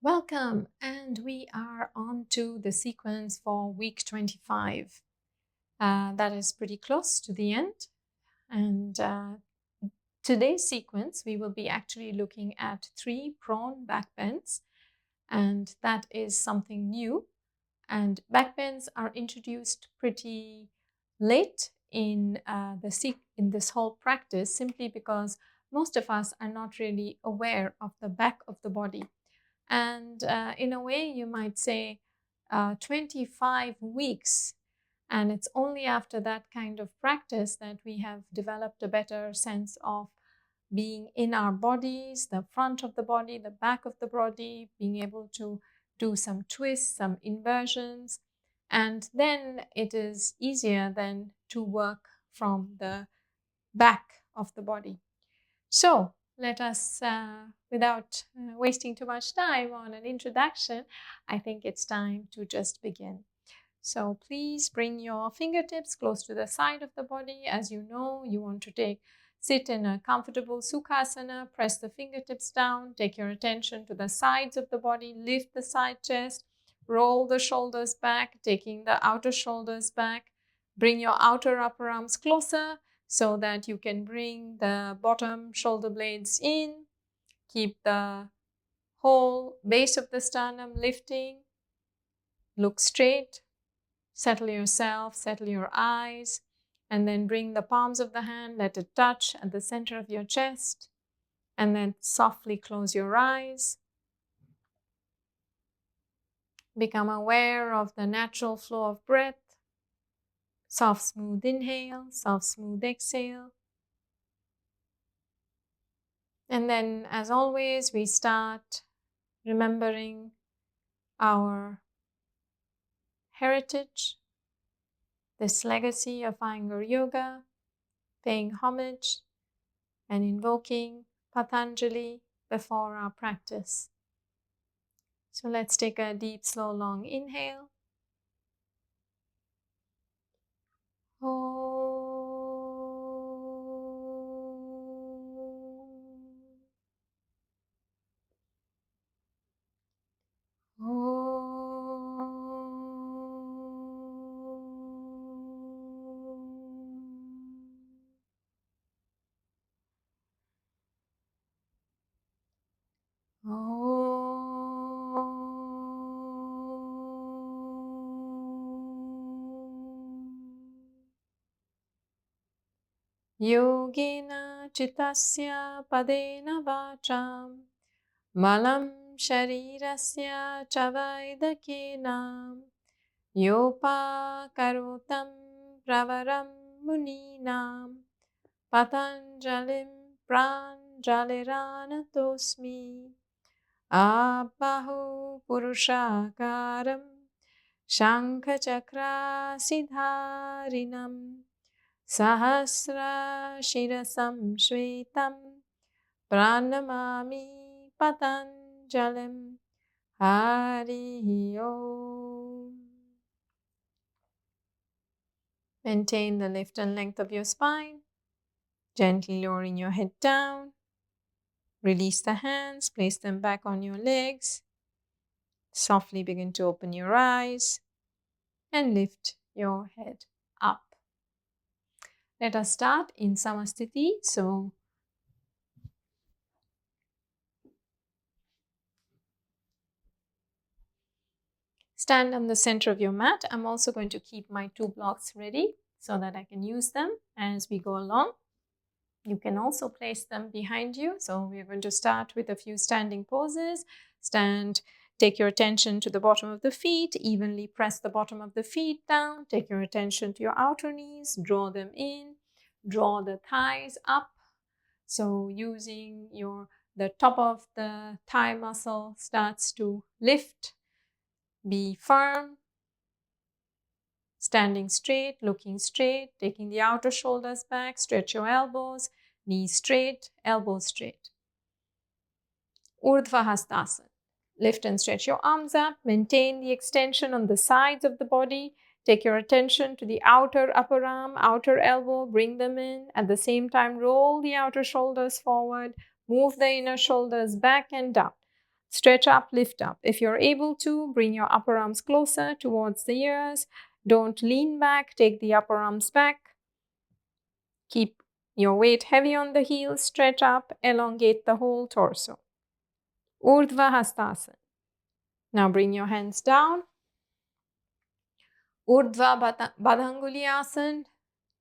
Welcome, and we are on to the sequence for week 25. That is pretty close to the end. And today's sequence, we will be actually looking at 3 prone back bends, and that is something new. And back bends are introduced pretty late in this whole practice, simply because most of us are not really aware of the back of the body. And in a way, you might say 25 weeks. And it's only after that kind of practice that we have developed a better sense of being in our bodies, the front of the body, the back of the body, being able to do some twists, some inversions. And then it is easier then to work from the back of the body. So let us, without wasting too much time on an introduction, I think it's time to just begin. So please bring your fingertips close to the side of the body. As you know, you want to sit in a comfortable Sukhasana, press the fingertips down, take your attention to the sides of the body, lift the side chest, roll the shoulders back, taking the outer shoulders back, bring your outer upper arms closer, so that you can bring the bottom shoulder blades in. Keep the whole base of the sternum lifting. Look straight. Settle yourself, settle your eyes, and then bring the palms of the hand, let it touch at the center of your chest, and then softly close your eyes. Become aware of the natural flow of breath. Soft, smooth inhale, soft, smooth exhale. And then, as always, we start remembering our heritage, this legacy of Iyengar Yoga, paying homage and invoking Patanjali before our practice. So let's take a deep, slow, long inhale. Yogena chittasya padena vacham malam sharirasya chavaidakenam yopa karotam pravaram muninam patanjalim pranjaliranatosmi abahu purushakaram shankhachakrasidharinam Sahasra Shirasam Shvetam Pranamami Patanjalim Hari Om. Maintain the lift and length of your spine. Gently lowering your head down. Release the hands, place them back on your legs. Softly begin to open your eyes and lift your head up. Let us start in Samasthiti. So stand on the center of your mat. I'm also going to keep my 2 blocks ready so that I can use them as we go along. You can also place them behind you. So we're going to start with a few standing poses. Stand, take your attention to the bottom of the feet, evenly press the bottom of the feet down. Take your attention to your outer knees, draw them in, draw the thighs up. So using the top of the thigh muscle starts to lift. Be firm, standing straight, looking straight, taking the outer shoulders back, stretch your elbows, knees straight, elbows straight. Urdhva Hastasana. Lift and stretch your arms up, maintain the extension on the sides of the body. Take your attention to the outer upper arm, outer elbow, bring them in. At the same time, roll the outer shoulders forward, move the inner shoulders back and down. Stretch up, lift up. If you're able to, bring your upper arms closer towards the ears. Don't lean back, take the upper arms back. Keep your weight heavy on the heels, stretch up, elongate the whole torso. Urdhva Hastasana. Now bring your hands down. Urdhva Baddhanguliyasana.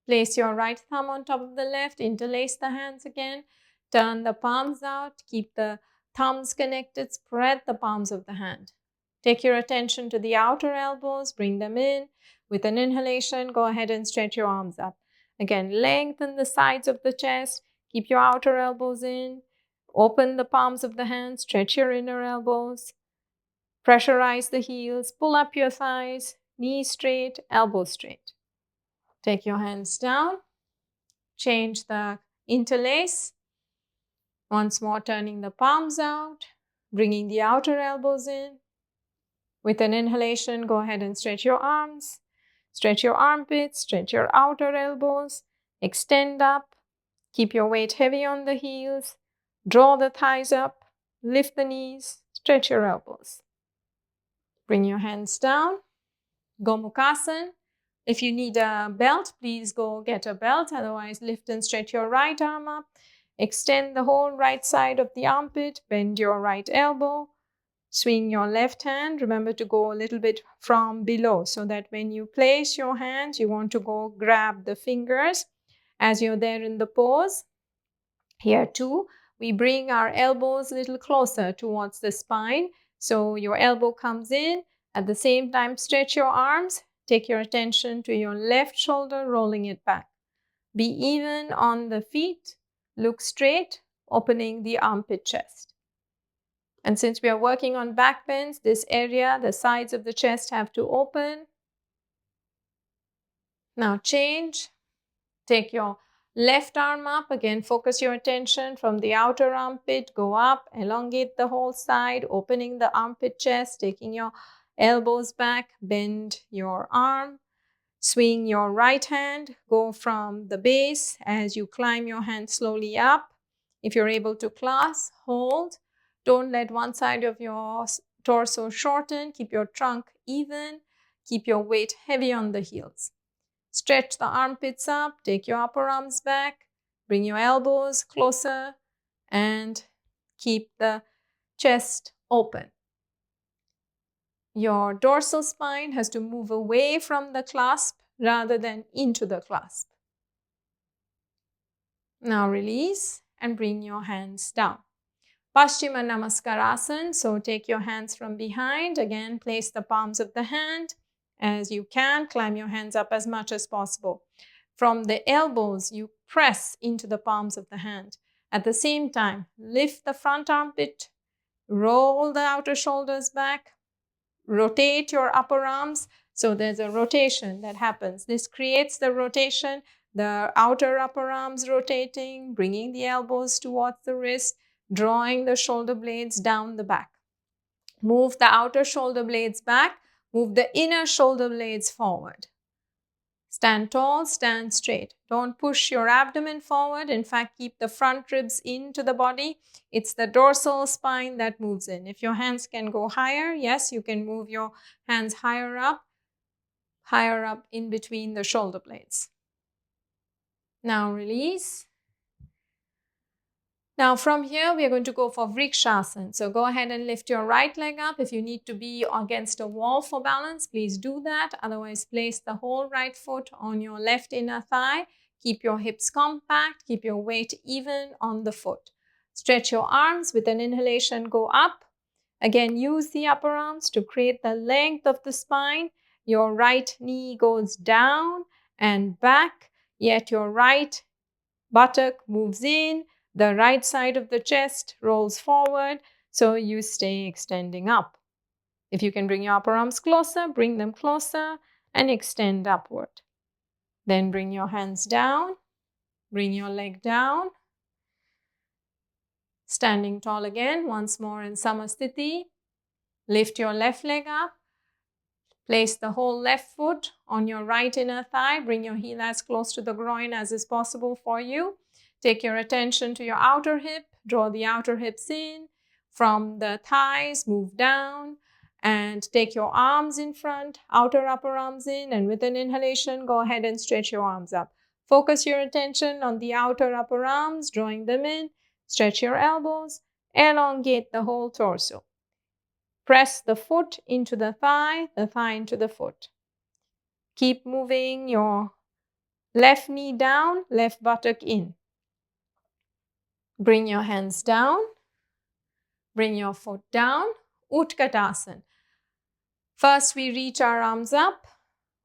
Place your right thumb on top of the left, interlace the hands again, turn the palms out, keep the thumbs connected, spread the palms of the hand. Take your attention to the outer elbows, bring them in. With an inhalation, go ahead and stretch your arms up. Again, lengthen the sides of the chest, keep your outer elbows in, open the palms of the hands, stretch your inner elbows, pressurize the heels, pull up your thighs, knees straight, elbows straight. Take your hands down, change the interlace. Once more, turning the palms out, bringing the outer elbows in. With an inhalation, go ahead and stretch your arms, stretch your armpits, stretch your outer elbows, extend up, keep your weight heavy on the heels, draw the thighs up, lift the knees, stretch your elbows. Bring your hands down, Gomukhasana. If you need a belt, please go get a belt. Otherwise, lift and stretch your right arm up. Extend the whole right side of the armpit. Bend your right elbow. Swing your left hand. Remember to go a little bit from below so that when you place your hands, you want to go grab the fingers as you're there in the pose. Here too, we bring our elbows a little closer towards the spine. So your elbow comes in. At the same time, stretch your arms. Take your attention to your left shoulder, rolling it back. Be even on the feet. Look straight, opening the armpit chest. And since we are working on back bends, this area, the sides of the chest have to open. Now change. Take your left arm up. Again, focus your attention from the outer armpit. Go up, elongate the whole side, opening the armpit chest, taking your elbows back, bend your arm, swing your right hand, go from the base as you climb your hand slowly up. If you're able to clasp, hold. Don't let one side of your torso shorten. Keep your trunk even. Keep your weight heavy on the heels. Stretch the armpits up, take your upper arms back, bring your elbows closer, and keep the chest open. Your dorsal spine has to move away from the clasp rather than into the clasp. Now release and bring your hands down. Paschima Namaskara. So take your hands from behind. Again, place the palms of the hand as you can. Climb your hands up as much as possible. From the elbows, you press into the palms of the hand. At the same time, lift the front armpit, roll the outer shoulders back, rotate your upper arms. So there's a rotation that happens. This creates the rotation, the outer upper arms rotating, bringing the elbows towards the wrist, drawing the shoulder blades down the back. Move the outer shoulder blades back, move the inner shoulder blades forward. Stand tall, stand straight. Don't push your abdomen forward. In fact, keep the front ribs into the body. It's the dorsal spine that moves in. If your hands can go higher, yes, you can move your hands higher up in between the shoulder blades. Now release. Now from here, we are going to go for Vrksasana. So go ahead and lift your right leg up. If you need to be against a wall for balance, please do that. Otherwise, place the whole right foot on your left inner thigh. Keep your hips compact. Keep your weight even on the foot. Stretch your arms. With an inhalation, go up. Again, use the upper arms to create the length of the spine. Your right knee goes down and back, yet your right buttock moves in. The right side of the chest rolls forward, so you stay extending up. If you can bring your upper arms closer, bring them closer and extend upward. Then bring your hands down, bring your leg down. Standing tall again, once more in Samasthiti. Lift your left leg up. Place the whole left foot on your right inner thigh. Bring your heel as close to the groin as is possible for you. Take your attention to your outer hip. Draw the outer hips in. From the thighs, move down and take your arms in front, outer upper arms in, and with an inhalation, go ahead and stretch your arms up. Focus your attention on the outer upper arms, drawing them in. Stretch your elbows, elongate the whole torso. Press the foot into the thigh into the foot. Keep moving your left knee down, left buttock in. Bring your hands down. Bring your foot down. Utkatasana. First, we reach our arms up.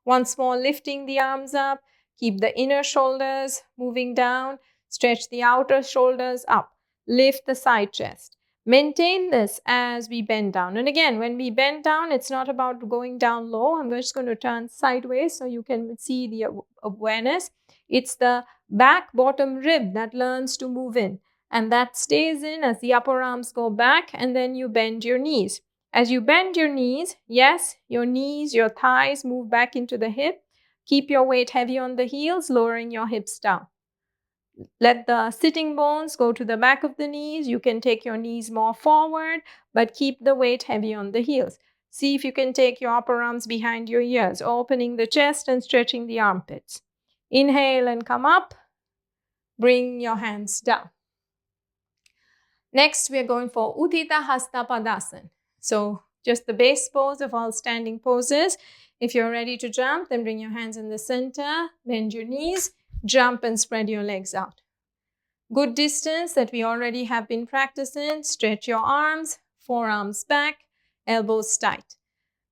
Once more, lifting the arms up. Keep the inner shoulders moving down. Stretch the outer shoulders up. Lift the side chest. Maintain this as we bend down. And again, when we bend down, it's not about going down low. I'm just going to turn sideways so you can see the awareness. It's the back bottom rib that learns to move in. And that stays in as the upper arms go back, and then you bend your knees. As you bend your knees, yes, your knees, your thighs move back into the hip. Keep your weight heavy on the heels, lowering your hips down. Let the sitting bones go to the back of the knees. You can take your knees more forward, but keep the weight heavy on the heels. See if you can take your upper arms behind your ears, opening the chest and stretching the armpits. Inhale and come up. Bring your hands down. Next, we are going for Utthita Hasta Padasana. So just the base pose of all standing poses. If you're ready to jump, then bring your hands in the center, bend your knees, jump and spread your legs out. Good distance that we already have been practicing. Stretch your arms, forearms back, elbows tight.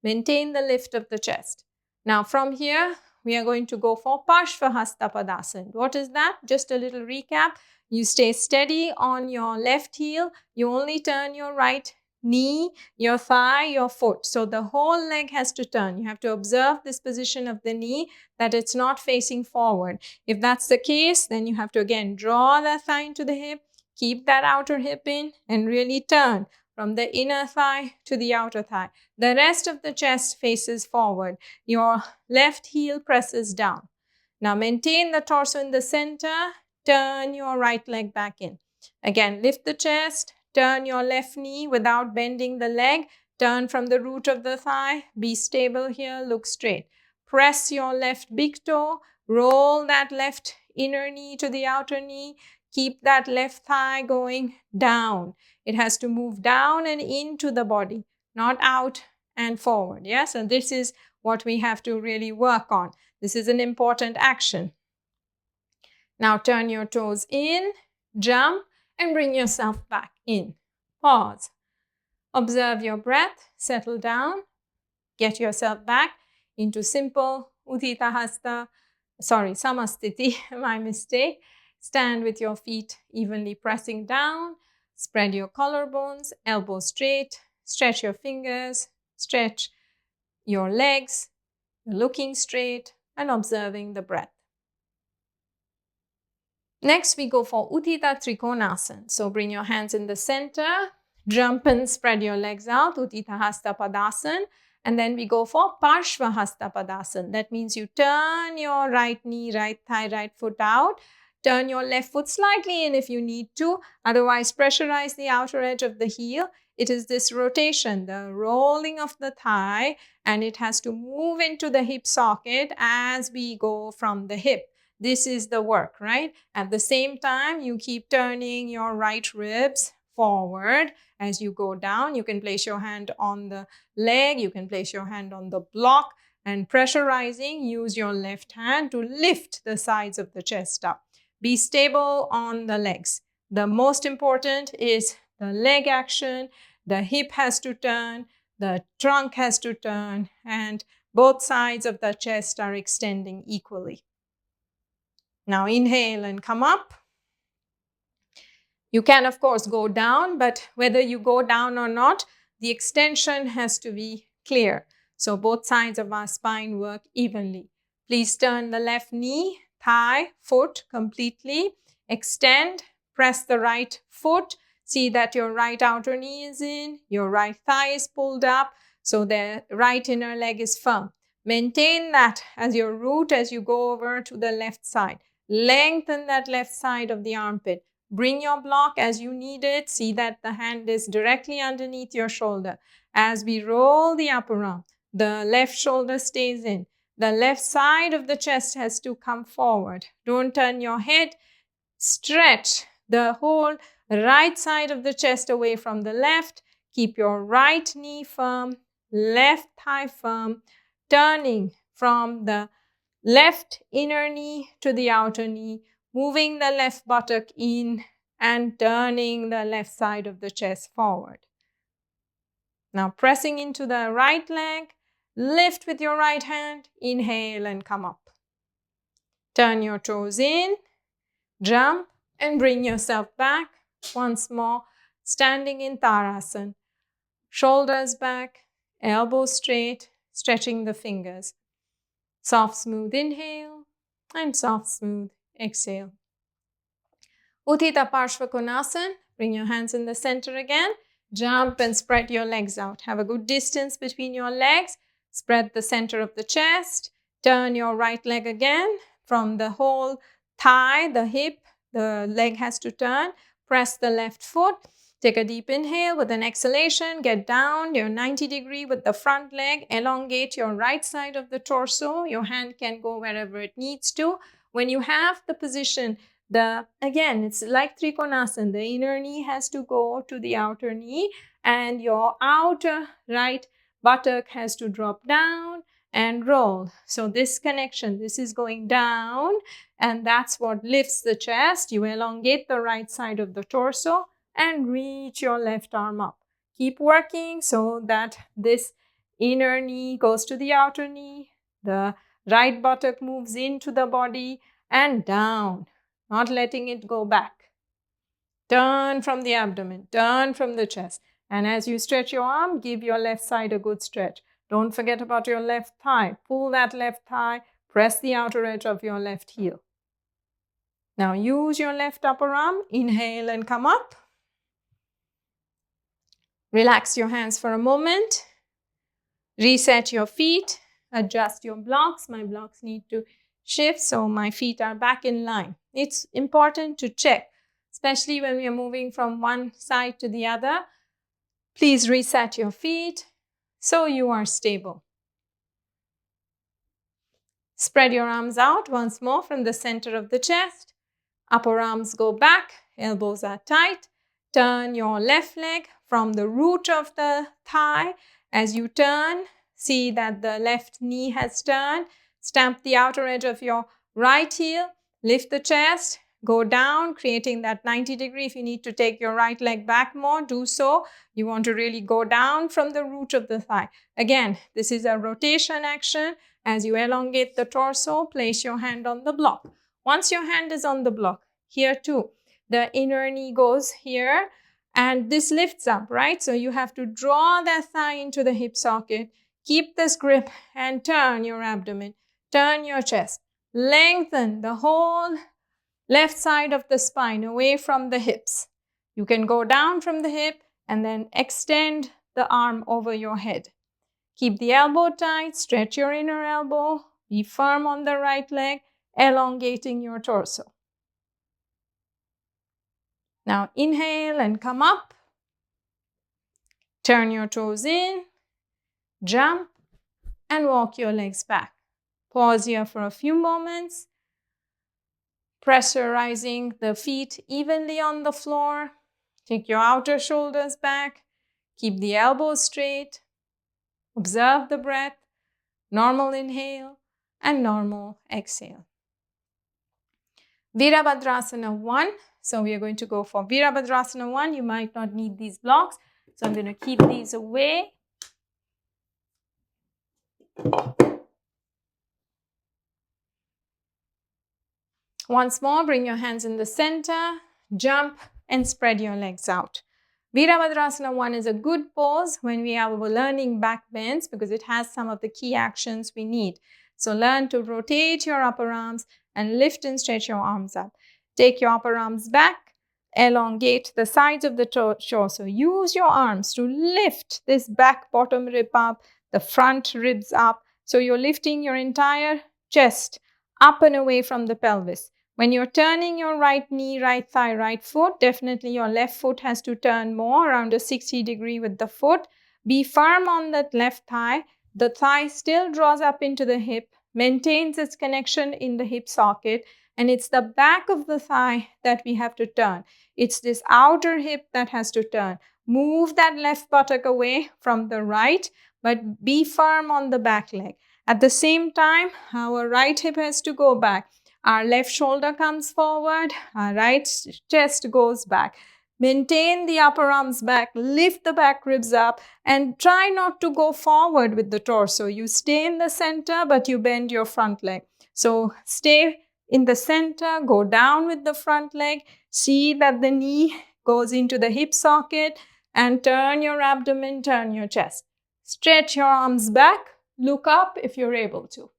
Maintain the lift of the chest. Now from here, we are going to go for Parsva Hasta Padasana. What is that? Just a little recap. You stay steady on your left heel. You only turn your right knee, your thigh, your foot. So the whole leg has to turn. You have to observe this position of the knee, that it's not facing forward. If that's the case, then you have to again draw that thigh into the hip, keep that outer hip in, and really turn from the inner thigh to the outer thigh. The rest of the chest faces forward. Your left heel presses down. Now maintain the torso in the center. Turn your right leg back in. Again, lift the chest. Turn your left knee without bending the leg. Turn from the root of the thigh. Be stable here. Look straight. Press your left big toe. Roll that left inner knee to the outer knee. Keep that left thigh going down. It has to move down and into the body, not out and forward. Yes, and this is what we have to really work on. This is an important action. Now turn your toes in, jump, and bring yourself back in. Pause. Observe your breath, settle down, get yourself back into simple Samasthiti, my mistake. Stand with your feet evenly pressing down, spread your collarbones, elbows straight, stretch your fingers, stretch your legs, looking straight and observing the breath. Next, we go for Utthita Trikonasana. So bring your hands in the center, jump and spread your legs out, Utthita Hasta Padasana. And then we go for Parsva Hasta Padasana. That means you turn your right knee, right thigh, right foot out. Turn your left foot slightly in if you need to. Otherwise, pressurize the outer edge of the heel. It is this rotation, the rolling of the thigh, and it has to move into the hip socket as we go from the hip. This is the work, right? At the same time, you keep turning your right ribs forward as you go down. You can place your hand on the leg. You can place your hand on the block, and pressurizing, use your left hand to lift the sides of the chest up. Be stable on the legs. The most important is the leg action. The hip has to turn, the trunk has to turn, and both sides of the chest are extending equally. Now inhale and come up. You can, of course, go down, but whether you go down or not, the extension has to be clear. So both sides of our spine work evenly. Please turn the left knee, thigh, foot completely. Extend, press the right foot. See that your right outer knee is in, your right thigh is pulled up, so the right inner leg is firm. Maintain that as your root as you go over to the left side. Lengthen that left side of the armpit. Bring your block as you need it. See that the hand is directly underneath your shoulder. As we roll the upper arm, the left shoulder stays in. The left side of the chest has to come forward. Don't turn your head. Stretch the whole right side of the chest away from the left. Keep your right knee firm, left thigh firm, turning from the left inner knee to the outer knee, moving the left buttock in and turning the left side of the chest forward. Now pressing into the right leg, lift with your right hand, inhale and come up. Turn your toes in, jump and bring yourself back. Once more, standing in Dhanurasana. Shoulders back, elbows straight, stretching the fingers. Soft, smooth inhale and soft, smooth exhale. Utthita Parsvakonasana. Bring your hands in the center again. Jump and spread your legs out. Have a good distance between your legs. Spread the center of the chest. Turn your right leg again from the whole thigh, the hip. The leg has to turn. Press the left foot. Take a deep inhale with an exhalation. Get down your 90-degree with the front leg. Elongate your right side of the torso. Your hand can go wherever it needs to. When you have the position, again, it's like Trikonasana. The inner knee has to go to the outer knee and your outer right buttock has to drop down and roll. So this connection, this is going down and that's what lifts the chest. You elongate the right side of the torso and reach your left arm up. Keep working so that this inner knee goes to the outer knee. The right buttock moves into the body and down, not letting it go back. Turn from the abdomen, turn from the chest. And as you stretch your arm, give your left side a good stretch. Don't forget about your left thigh. Pull that left thigh, press the outer edge of your left heel. Now use your left upper arm, inhale and come up. Relax your hands for a moment. Reset your feet, adjust your blocks. My blocks need to shift so my feet are back in line. It's important to check, especially when we are moving from one side to the other. Please reset your feet so you are stable. Spread your arms out once more from the center of the chest. Upper arms go back, elbows are tight. Turn your left leg from the root of the thigh. As you turn, see that the left knee has turned. Stamp the outer edge of your right heel. Lift the chest. Go down, creating that 90-degree. If you need to take your right leg back more, do so. You want to really go down from the root of the thigh. Again, this is a rotation action. As you elongate the torso, place your hand on the block. Once your hand is on the block, here too, the inner knee goes here and this lifts up, right? So you have to draw that thigh into the hip socket. Keep this grip and turn your abdomen. Turn your chest. Lengthen the whole left side of the spine away from the hips. You can go down from the hip and then extend the arm over your head. Keep the elbow tight, stretch your inner elbow, be firm on the right leg, elongating your torso. Now inhale and come up. Turn your toes in, jump and walk your legs back. Pause here for a few moments. Pressurizing the feet evenly on the floor. Take your outer shoulders back. Keep the elbows straight. Observe the breath. Normal inhale and normal exhale. Virabhadrasana 1. So we are going to go for Virabhadrasana 1. You might not need these blocks. So I'm going to keep these away. Once more, bring your hands in the center, jump and spread your legs out. Virabhadrasana 1 is a good pose when we are learning back bends because it has some of the key actions we need. So learn to rotate your upper arms and lift and stretch your arms up. Take your upper arms back, elongate the sides of the torso. Use your arms to lift this back bottom rib up, the front ribs up. So you're lifting your entire chest up and away from the pelvis. When you're turning your right knee, right thigh, right foot, definitely your left foot has to turn more, around a 60 degree with the foot. Be firm on that left thigh. The thigh still draws up into the hip, maintains its connection in the hip socket, and it's the back of the thigh that we have to turn. It's this outer hip that has to turn. Move that left buttock away from the right, but be firm on the back leg. At the same time, our right hip has to go back. Our left shoulder comes forward, our right chest goes back. Maintain the upper arms back, lift the back ribs up, and try not to go forward with the torso. You stay in the center, but you bend your front leg. So stay in the center, go down with the front leg, see that the knee goes into the hip socket, and turn your abdomen, turn your chest. Stretch your arms back, look up if you're able to.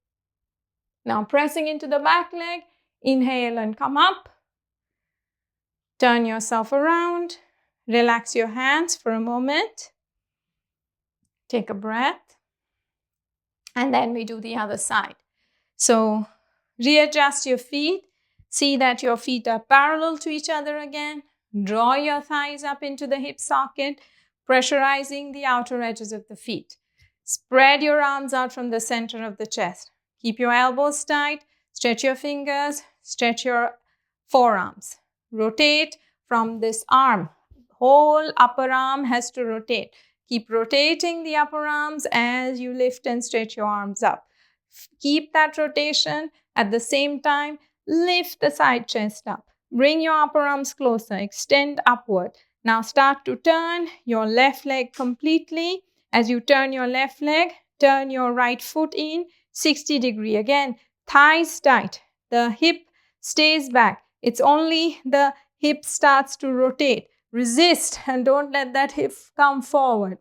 Now pressing into the back leg, inhale and come up. Turn yourself around. Relax your hands for a moment. Take a breath. And then we do the other side. So readjust your feet. See that your feet are parallel to each other again. Draw your thighs up into the hip socket, pressurizing the outer edges of the feet. Spread your arms out from the center of the chest. Keep your elbows tight. Stretch your fingers. Stretch your forearms. Rotate from this arm. Whole upper arm has to rotate. Keep rotating the upper arms as you lift and stretch your arms up. Keep that rotation. At the same time, lift the side chest up. Bring your upper arms closer. Extend upward. Now start to turn your left leg completely. As you turn your left leg, turn your right foot in 60 degree. Again, thighs tight. The hip stays back. It's only the hip starts to rotate. Resist and don't let that hip come forward.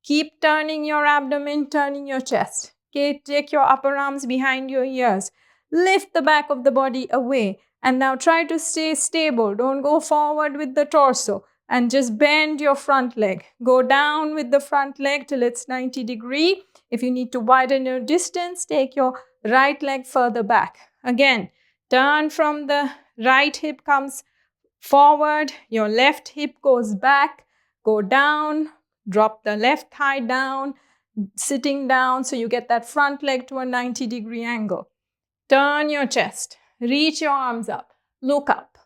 Keep turning your abdomen, turning your chest. Okay, take your upper arms behind your ears. Lift the back of the body away. And now try to stay stable. Don't go forward with the torso. And just bend your front leg. Go down with the front leg till it's 90 degree. If you need to widen your distance, take your right leg further back. Again, turn from the right hip comes forward. Your left hip goes back. Go down. Drop the left thigh down. Sitting down so you get that front leg to a 90 degree angle. Turn your chest. Reach your arms up. Look up.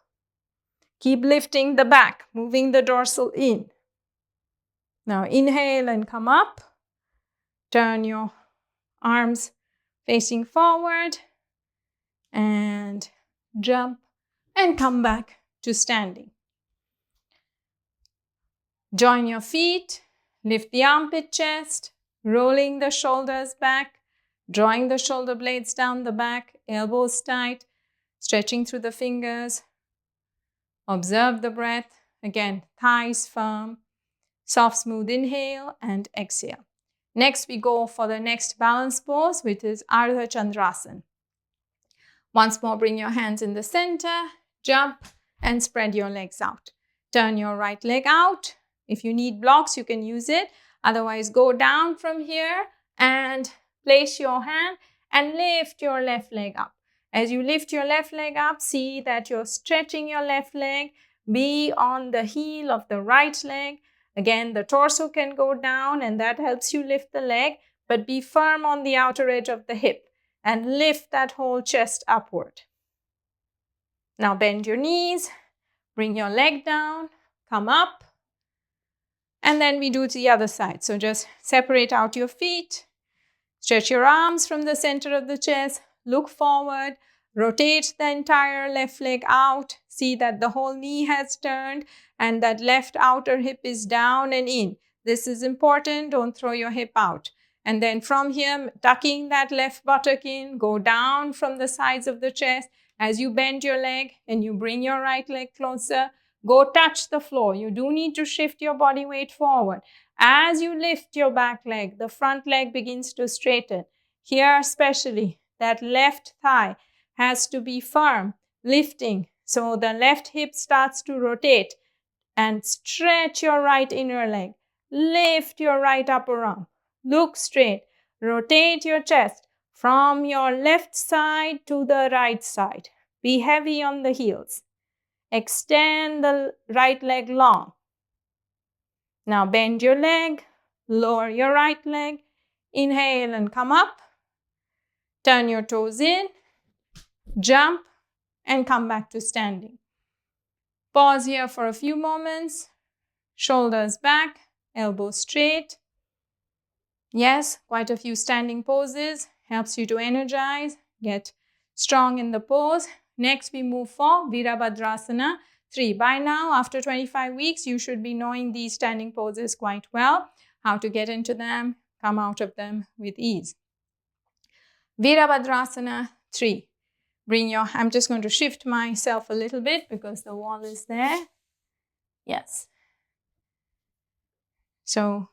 Keep lifting the back, moving the dorsal in. Now inhale and come up. Turn your arms facing forward and jump and come back to standing. Join your feet, lift the armpit chest, rolling the shoulders back, drawing the shoulder blades down the back, elbows tight, stretching through the fingers. Observe the breath. Again, thighs firm. Soft, smooth inhale and exhale. Next, we go for the next balance pose, which is Urdhva Chandrasana. Once more, bring your hands in the center, jump and spread your legs out. Turn your right leg out. If you need blocks, you can use it. Otherwise, go down from here and place your hand and lift your left leg up. As you lift your left leg up, see that you're stretching your left leg. Be on the heel of the right leg. Again, the torso can go down and that helps you lift the leg, but be firm on the outer edge of the hip and lift that whole chest upward. Now bend your knees, bring your leg down, come up, and then we do the other side. So just separate out your feet, stretch your arms from the center of the chest, look forward, rotate the entire left leg out, see that the whole knee has turned and that left outer hip is down and in. This is important, don't throw your hip out. And then from here, tucking that left buttock in, go down from the sides of the chest. As you bend your leg and you bring your right leg closer, go touch the floor. You do need to shift your body weight forward. As you lift your back leg, the front leg begins to straighten. Here especially, that left thigh has to be firm, lifting. So the left hip starts to rotate and stretch your right inner leg. Lift your right upper arm. Look straight. Rotate your chest from your left side to the right side. Be heavy on the heels. Extend the right leg long. Now bend your leg, lower your right leg. Inhale and come up. Turn your toes in, jump, and come back to standing. Pause here for a few moments. Shoulders back, elbows straight. Yes, quite a few standing poses. Helps you to energize, get strong in the pose. Next, we move for Virabhadrasana 3. By now, after 25 weeks, you should be knowing these standing poses quite well, how to get into them, come out of them with ease. Virabhadrasana 3. I'm just going to shift myself a little bit because the wall is there. Yes. So,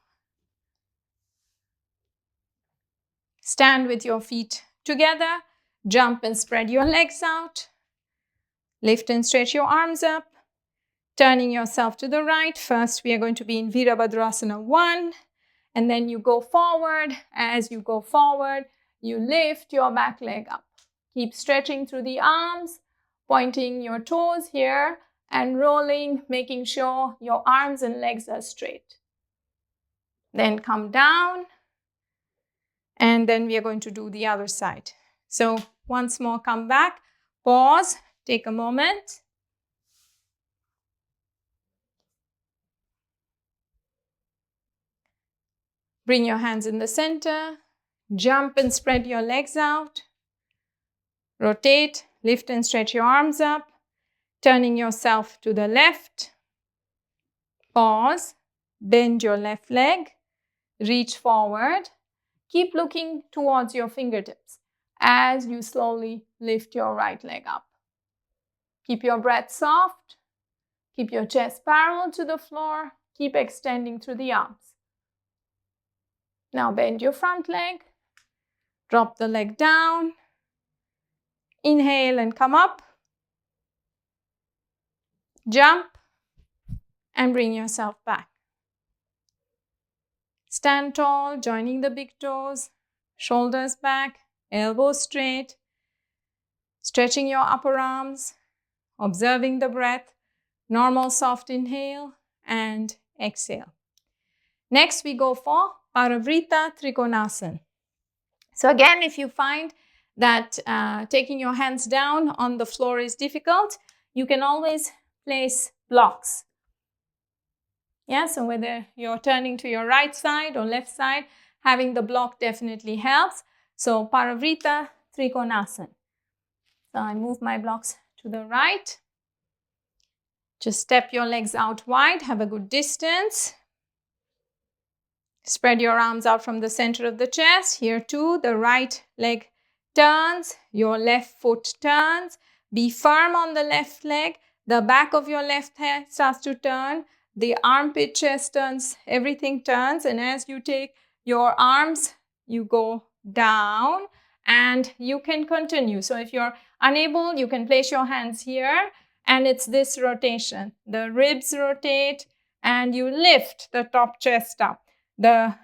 stand with your feet together. Jump and spread your legs out. Lift and stretch your arms up. Turning yourself to the right. First, we are going to be in Virabhadrasana 1. And then you go forward. As you go forward, you lift your back leg up. Keep stretching through the arms, pointing your toes here and rolling, making sure your arms and legs are straight. Then come down. And then we are going to do the other side. So once more, come back, pause, take a moment. Bring your hands in the center. Jump and spread your legs out. Rotate, lift and stretch your arms up. Turning yourself to the left. Pause, bend your left leg. Reach forward. Keep looking towards your fingertips as you slowly lift your right leg up. Keep your breath soft. Keep your chest parallel to the floor. Keep extending through the arms. Now bend your front leg. Drop the leg down. Inhale and come up. Jump and bring yourself back. Stand tall, joining the big toes. Shoulders back, elbows straight. Stretching your upper arms. Observing the breath. Normal soft inhale and exhale. Next we go for Parvrita Trikonasana. So again, if you find that taking your hands down on the floor is difficult, you can always place blocks. Yeah, so whether you're turning to your right side or left side, having the block definitely helps. So Parvrita Trikonasana. So I move my blocks to the right. Just step your legs out wide, have a good distance. Spread your arms out from the center of the chest. Here too, the right leg turns, your left foot turns. Be firm on the left leg. The back of your left hand starts to turn. The armpit, chest turns, everything turns. And as you take your arms, you go down and you can continue. So if you're unable, you can place your hands here and it's this rotation. The ribs rotate and you lift the top chest up. The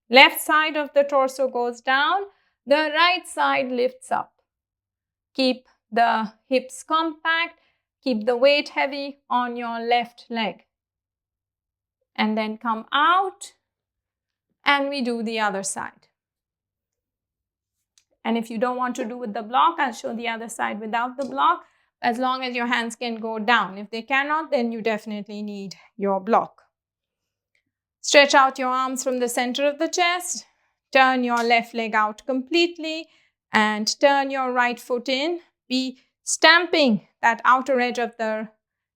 left side of the torso goes down. The right side lifts up. Keep the hips compact. Keep the weight heavy on your left leg. And then come out. And we do the other side. And if you don't want to do with the block, I'll show the other side without the block. As long as your hands can go down. If they cannot, then you definitely need your block. Stretch out your arms from the center of the chest. Turn your left leg out completely and turn your right foot in. Be stamping that outer edge of the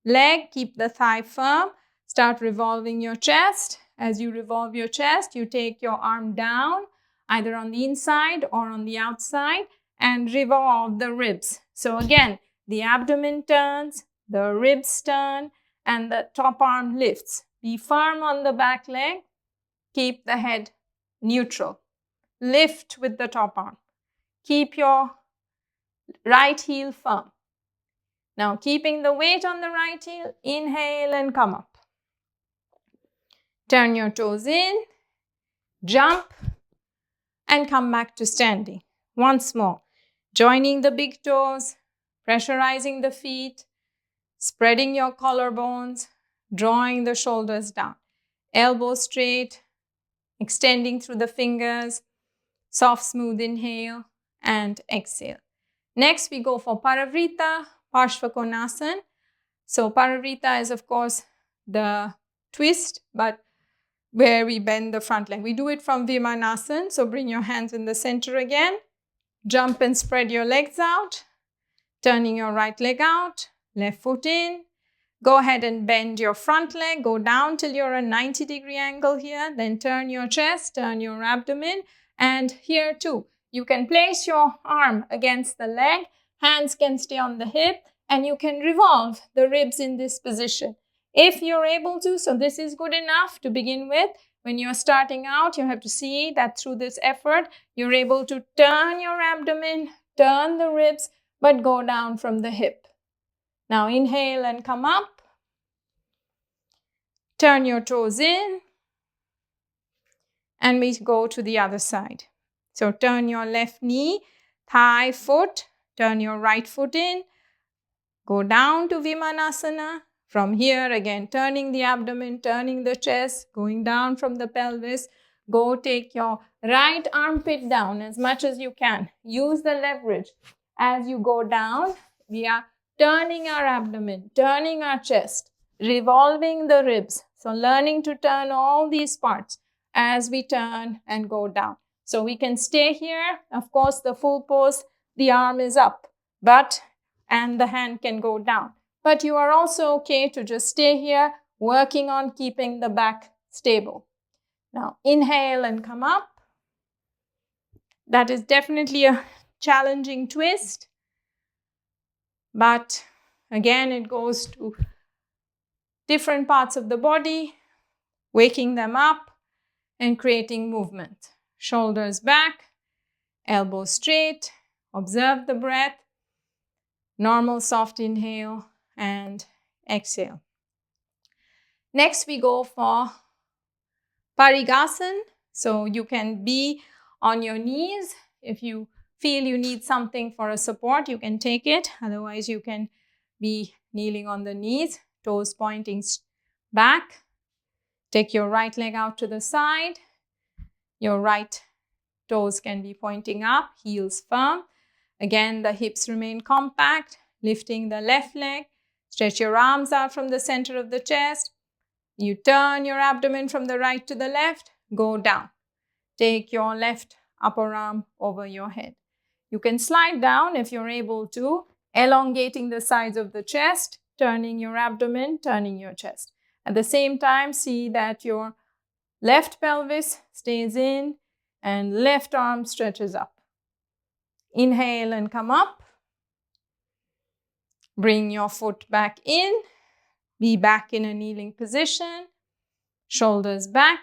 leg. Keep the thigh firm. Start revolving your chest. As you revolve your chest, you take your arm down, either on the inside or on the outside, and revolve the ribs. So again, the abdomen turns, the ribs turn, and the top arm lifts. Be firm on the back leg. Keep the head neutral. Lift with the top arm. Keep your right heel firm. Now, keeping the weight on the right heel, inhale and come up. Turn your toes in, jump, and come back to standing. Once more, joining the big toes, pressurizing the feet, spreading your collarbones, drawing the shoulders down. Elbows straight, extending through the fingers, soft, smooth inhale and exhale. Next, we go for Parivrtta Parsvakonasana. So Parivrtta is, of course, the twist, but where we bend the front leg. We do it from Vimanasana. So bring your hands in the center again. Jump and spread your legs out. Turning your right leg out, left foot in. Go ahead and bend your front leg. Go down till you're a 90-degree angle here. Then turn your chest, turn your abdomen. And here too, you can place your arm against the leg. Hands can stay on the hip. And you can revolve the ribs in this position. If you're able to, so this is good enough to begin with. When you're starting out, you have to see that through this effort, you're able to turn your abdomen, turn the ribs, but go down from the hip. Now inhale and come up. Turn your toes in. And we go to the other side. So turn your left knee, thigh, foot. Turn your right foot in. Go down to Vimanasana. From here, again, turning the abdomen, turning the chest, going down from the pelvis. Go take your right armpit down as much as you can. Use the leverage. As you go down, we are turning our abdomen, turning our chest, revolving the ribs. So learning to turn all these parts as we turn and go down. So we can stay here. Of course, the full pose, the arm is up, and the hand can go down. But you are also okay to just stay here, working on keeping the back stable. Now, inhale and come up. That is definitely a challenging twist. But again, it goes to different parts of the body, waking them up and creating movement. Shoulders back, elbows straight. Observe the breath. Normal soft inhale and exhale. Next, we go for Parigasana. So you can be on your knees. If you feel you need something for a support, you can take it. Otherwise, you can be kneeling on the knees, toes pointing back. Take your right leg out to the side. Your right toes can be pointing up, heels firm. Again, the hips remain compact. Lifting the left leg. Stretch your arms out from the center of the chest. You turn your abdomen from the right to the left. Go down. Take your left upper arm over your head. You can slide down if you're able to, elongating the sides of the chest, turning your abdomen, turning your chest. At the same time, see that your left pelvis stays in and left arm stretches up. Inhale and come up. Bring your foot back in. Be back in a kneeling position. Shoulders back.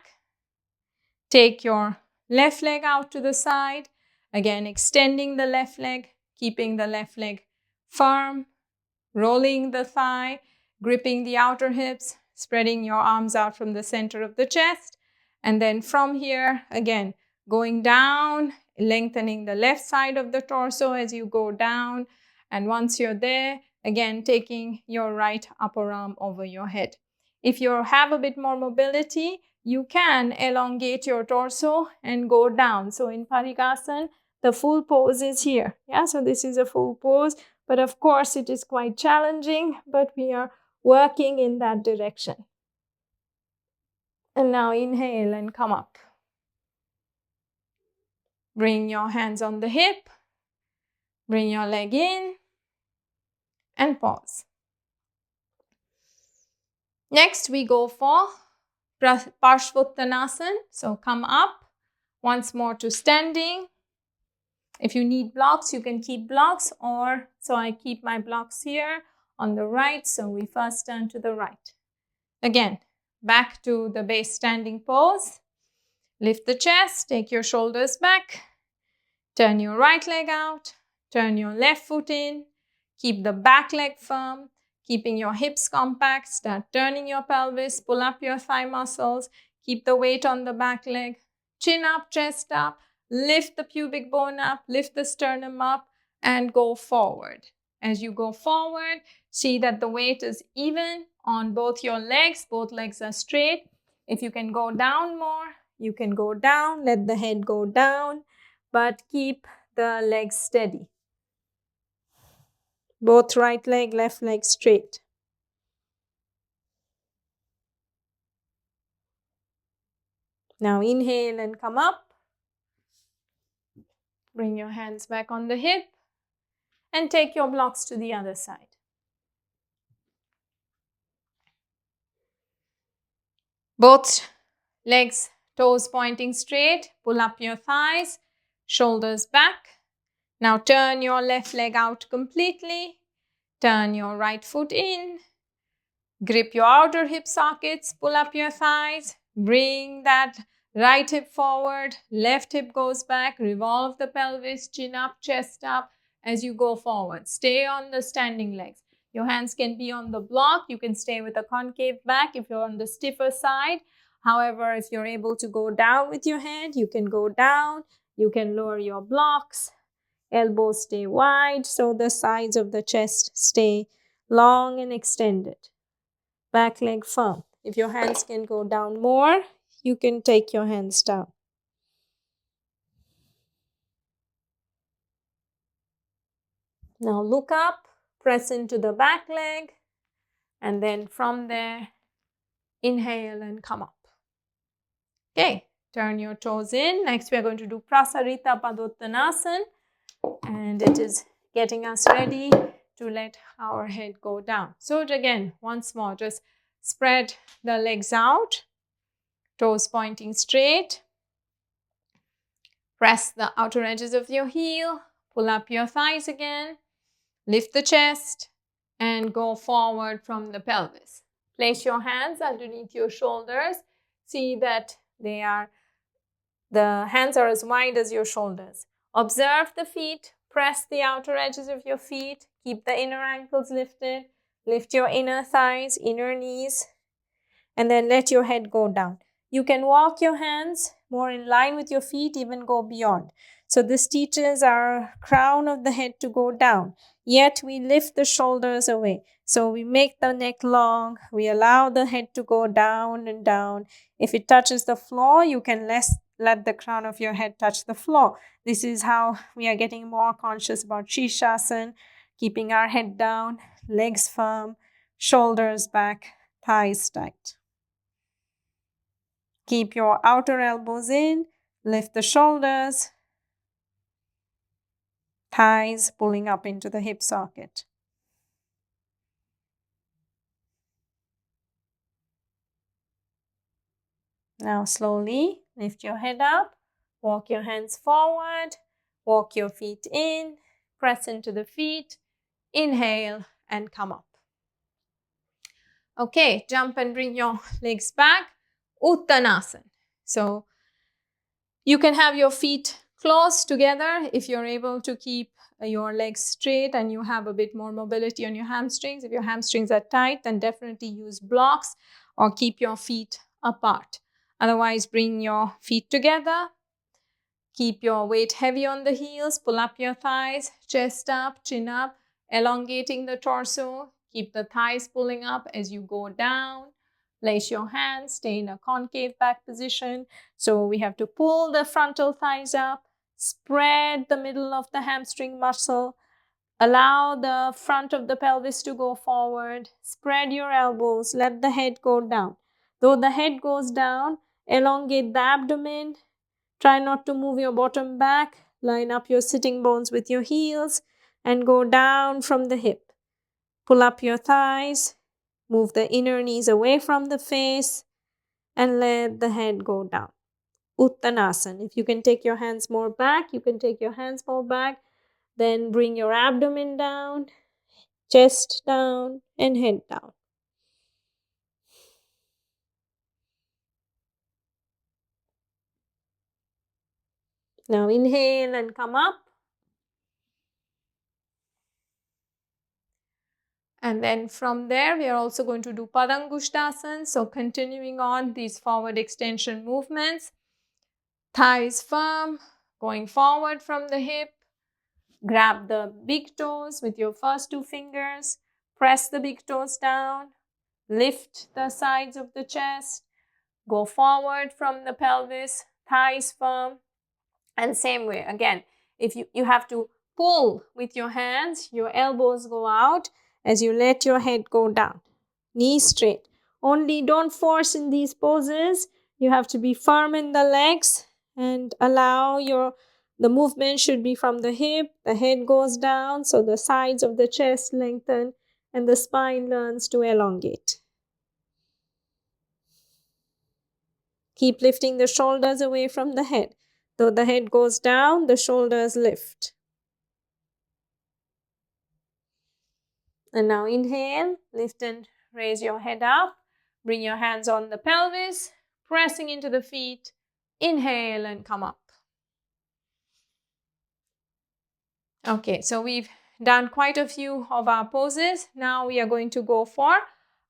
Take your left leg out to the side. Again, extending the left leg, keeping the left leg firm. Rolling the thigh, gripping the outer hips, spreading your arms out from the center of the chest. And then from here, again, going down, lengthening the left side of the torso as you go down. And once you're there, again, taking your right upper arm over your head. If you have a bit more mobility, you can elongate your torso and go down. So in Parigasana, the full pose is here. Yeah, so this is a full pose. But of course, it is quite challenging, but we are working in that direction. And now inhale and come up. Bring your hands on the hip. Bring your leg in. And pause. Next, we go for Parsvottanasana. So come up once more to standing. If you need blocks, you can keep blocks, or so I keep my blocks here on the right. So we first turn to the right. Again, back to the base standing pose. Lift the chest, take your shoulders back. Turn your right leg out. Turn your left foot in. Keep the back leg firm, keeping your hips compact. Start turning your pelvis, pull up your thigh muscles. Keep the weight on the back leg. Chin up, chest up. Lift the pubic bone up, lift the sternum up, and go forward. As you go forward, see that the weight is even on both your legs. Both legs are straight. If you can go down more, you can go down. Let the head go down, but keep the legs steady. Both right leg, left leg straight. Now inhale and come up. Bring your hands back on the hip and take your blocks to the other side. Both legs, toes pointing straight. Pull up your thighs, shoulders back. Now turn your left leg out completely. Turn your right foot in. Grip your outer hip sockets. Pull up your thighs. Bring that right hip forward. Left hip goes back. Revolve the pelvis. Chin up, chest up as you go forward. Stay on the standing legs. Your hands can be on the block. You can stay with a concave back if you're on the stiffer side. However, if you're able to go down with your head, you can go down. You can lower your blocks. Elbows stay wide so the sides of the chest stay long and extended. Back leg firm. If your hands can go down more, you can take your hands down. Now look up, press into the back leg, and then from there, inhale and come up. Okay, turn your toes in. Next, we are going to do Prasarita-Padottanasana, and it is getting us ready to let our head go down. So again, once more, just spread the legs out, toes pointing straight. Press the outer edges of your heel, pull up your thighs again, lift the chest, and go forward from the pelvis. Place your hands underneath your shoulders. See that the hands are as wide as your shoulders. Observe the feet. Press the outer edges of your feet. Keep the inner ankles lifted. Lift your inner thighs, inner knees, and then let your head go down. You can walk your hands more in line with your feet, even go beyond. So this teaches our crown of the head to go down. Yet we lift the shoulders away. So we make the neck long. We allow the head to go down and down. If it touches the floor, you can let the crown of your head touch the floor. This is how we are getting more conscious about Sirsasana, keeping our head down, legs firm, shoulders back, thighs tight. Keep your outer elbows in, lift the shoulders, thighs pulling up into the hip socket. Now slowly lift your head up, walk your hands forward, walk your feet in, press into the feet, inhale and come up. Okay, jump and bring your legs back. Uttanasana. So you can have your feet close together if you're able to keep your legs straight and you have a bit more mobility on your hamstrings. If your hamstrings are tight, then definitely use blocks or keep your feet apart. Otherwise, bring your feet together. Keep your weight heavy on the heels. Pull up your thighs, chest up, chin up, elongating the torso. Keep the thighs pulling up as you go down. Place your hands, stay in a concave back position. So we have to pull the frontal thighs up, spread the middle of the hamstring muscle, allow the front of the pelvis to go forward, spread your elbows, let the head go down. Though the head goes down, elongate the abdomen. Try not to move your bottom back. Line up your sitting bones with your heels and go down from the hip. Pull up your thighs. Move the inner knees away from the face and let the head go down. Uttanasana. If you can take your hands more back, you can take your hands more back. Then bring your abdomen down, chest down, and head down. Now inhale and come up. And then from there, we are also going to do Padangushtasana. So continuing on these forward extension movements. Thighs firm, going forward from the hip. Grab the big toes with your first 2 fingers. Press the big toes down. Lift the sides of the chest. Go forward from the pelvis. Thighs firm. And same way, again, if you have to pull with your hands, your elbows go out as you let your head go down. Knees straight. Only don't force in these poses. You have to be firm in the legs and allow the movement should be from the hip, the head goes down, so the sides of the chest lengthen and the spine learns to elongate. Keep lifting the shoulders away from the head. Though the head goes down, the shoulders lift. And now inhale, lift and raise your head up. Bring your hands on the pelvis, pressing into the feet. Inhale and come up. Okay, so we've done quite a few of our poses. Now we are going to go for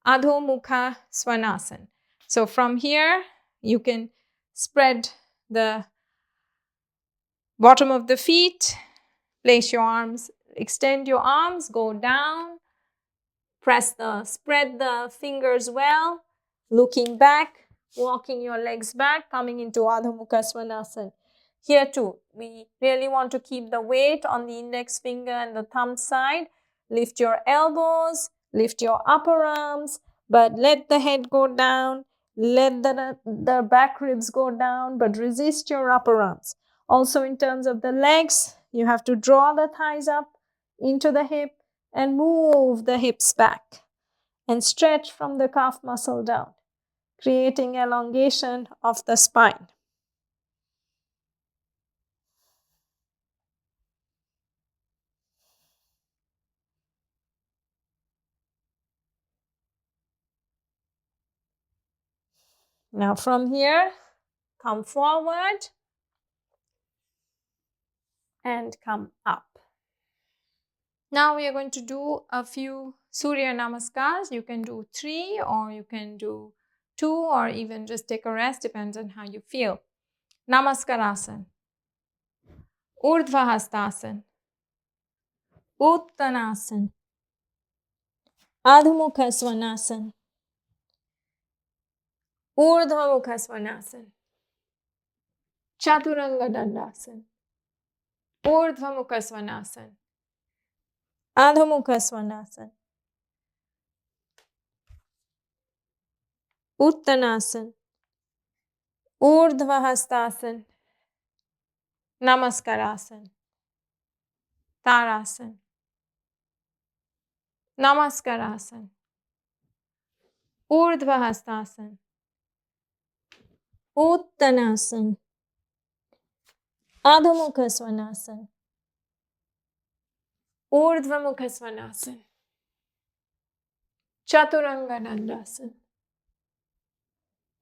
Gomukhasana. So from here, you can spread the bottom of the feet, place your arms, extend your arms, go down, spread the fingers well, looking back, walking your legs back, coming into Gomukhasana. Here too, we really want to keep the weight on the index finger and the thumb side. Lift your elbows, lift your upper arms, but let the head go down, let the back ribs go down, but resist your upper arms. Also in terms of the legs, you have to draw the thighs up into the hip and move the hips back and stretch from the calf muscle down, creating elongation of the spine. Now from here, come forward and come up. Now we are going to do a few Surya Namaskars. You can do 3 or you can do 2 or even just take a rest, depends on how you feel. Namaskarasana, Urdhva Hastasana, Uttanasana, Adhumukhasana, Urdhva Mukhasana, Chaturanga Dandasana, Urdhva Mukhasana, Adhumukhasana, Uttanasana, Urdhva Hastasana, Namaskarasana, Tarasana, Namaskarasana, Urdhva Hastasana, Uttanasana, Adhumukhasana, Urdhva Mukhasana, Chaturanga Dandasana,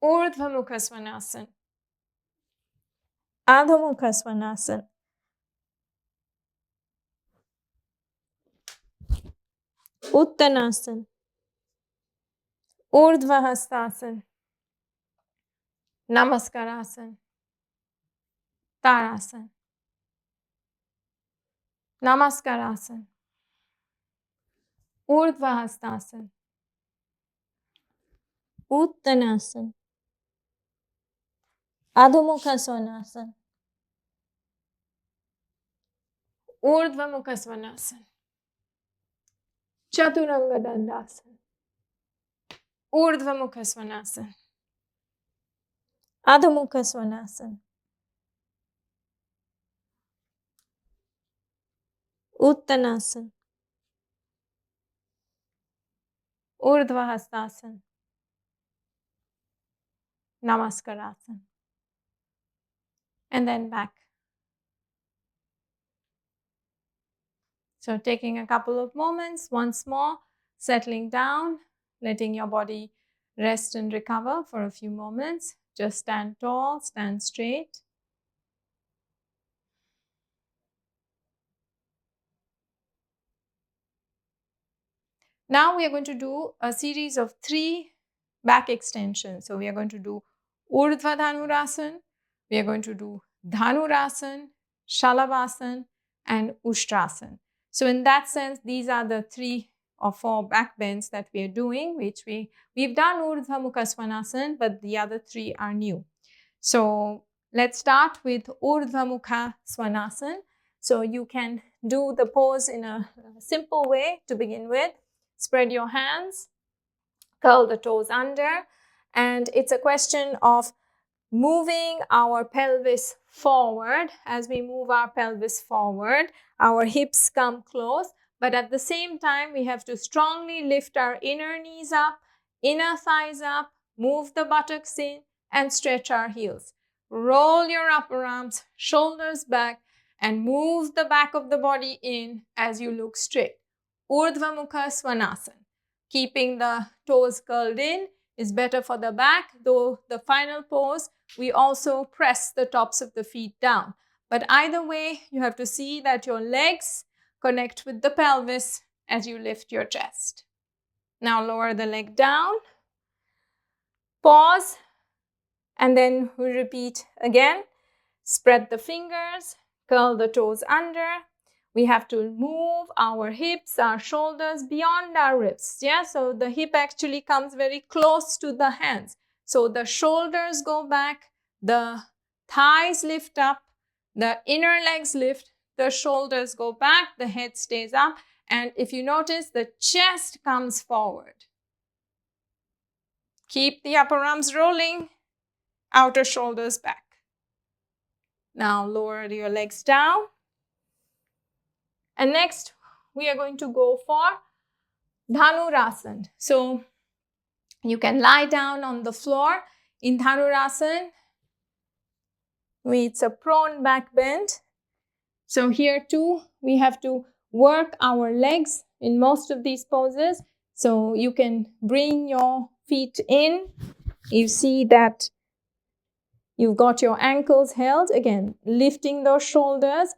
Urdhva Mukhasana, Adhumukhasana, Uttanasana, Urdhva Hastasana, Namaskarasana, Tarasana, Namaskarasana, Urdhva Hastasana, Uttanasana, Adhumukhasana, Urdhva Mukhasana, Chaturanga Dandasana, Urdhva Mukhasana, Adhumukhasana, Uttanasana, Urdhva Hastasana, Namaskarasana, and then back. So taking a couple of moments, once more, settling down, letting your body rest and recover for a few moments. Just stand tall, stand straight. Now we are going to do a series of 3 back extensions. So we are going to do Urdhva Dhanurasana, we are going to do Dhanurasana, Salabasana, and Ustrasana. So in that sense, these are the 3 or 4 back bends that we are doing, which we've done Urdhva Mukhasvanasana, but the other 3 are new. So let's start with Urdhva Mukhasvanasana. So you can do the pose in a simple way to begin with. Spread your hands, curl the toes under, and it's a question of moving our pelvis forward. As we move our pelvis forward, our hips come close, but at the same time, we have to strongly lift our inner knees up, inner thighs up, move the buttocks in, and stretch our heels. Roll your upper arms, shoulders back, and move the back of the body in as you look straight. Urdhva Mukha Svanasana. Keeping the toes curled in is better for the back, though the final pose, we also press the tops of the feet down. But either way, you have to see that your legs connect with the pelvis as you lift your chest. Now lower the leg down, pause, and then we repeat again. Spread the fingers, curl the toes under. We have to move our hips, our shoulders beyond our ribs. Yeah, so the hip actually comes very close to the hands. So the shoulders go back, the thighs lift up, the inner legs lift, the shoulders go back, the head stays up. And if you notice, the chest comes forward. Keep the upper arms rolling, outer shoulders back. Now lower your legs down. And next, we are going to go for Dhanurasana. So you can lie down on the floor in Dhanurasana. It's a prone back bend. So here too, we have to work our legs in most of these poses. So you can bring your feet in. You see that you've got your ankles held. Again, lifting those shoulders.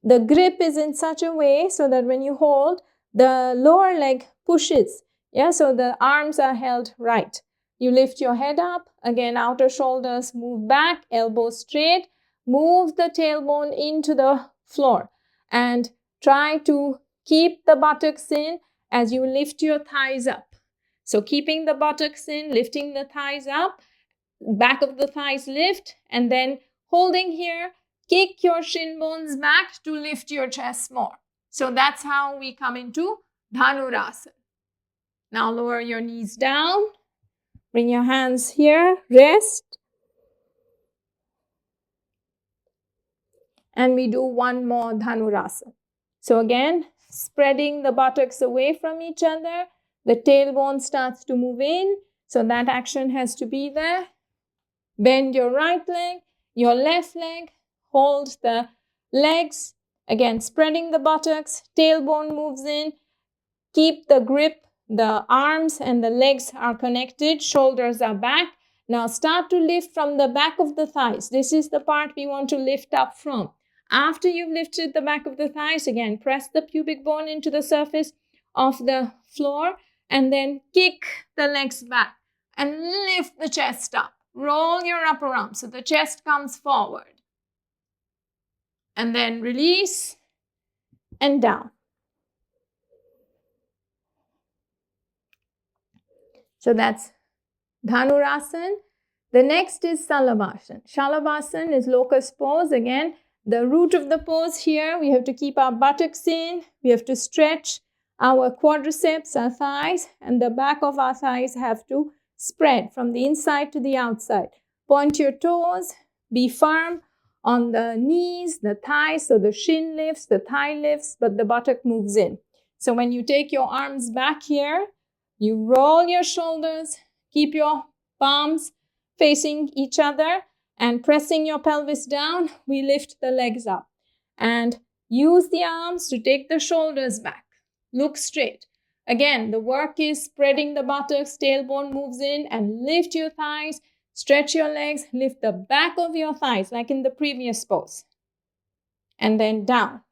The grip is in such a way so that when you hold, the lower leg pushes. Yeah, so the arms are held right. You lift your head up. Again, outer shoulders move back, elbows straight. Move the tailbone into the floor. And try to keep the buttocks in as you lift your thighs up. So keeping the buttocks in, lifting the thighs up. Back of the thighs lift, and then holding here, kick your shin bones back to lift your chest more. So that's how we come into Dhanurasana. Now lower your knees down, bring your hands here, rest. And we do one more Dhanurasana. So again, spreading the buttocks away from each other, the tailbone starts to move in, so that action has to be there. Bend your right leg, your left leg, hold the legs. Again, spreading the buttocks, tailbone moves in. Keep the grip, the arms and the legs are connected, shoulders are back. Now start to lift from the back of the thighs. This is the part we want to lift up from. After you've lifted the back of the thighs, again, press the pubic bone into the surface of the floor and then kick the legs back and lift the chest up. Roll your upper arm so the chest comes forward. And then release and down. So that's Dhanurasana. The next is Salabasana. Salabasana is locust pose. Again, the root of the pose here, we have to keep our buttocks in. We have to stretch our quadriceps, our thighs, and the back of our thighs have to spread from the inside to the outside. Point your toes, be firm on the knees, the thighs, so the shin lifts, the thigh lifts, but the buttock moves in. So when you take your arms back here, you roll your shoulders, keep your palms facing each other and pressing your pelvis down, we lift the legs up. And use the arms to take the shoulders back. Look straight. Again, the work is spreading the buttocks, tailbone moves in, and lift your thighs, stretch your legs, lift the back of your thighs like in the previous pose. And then down.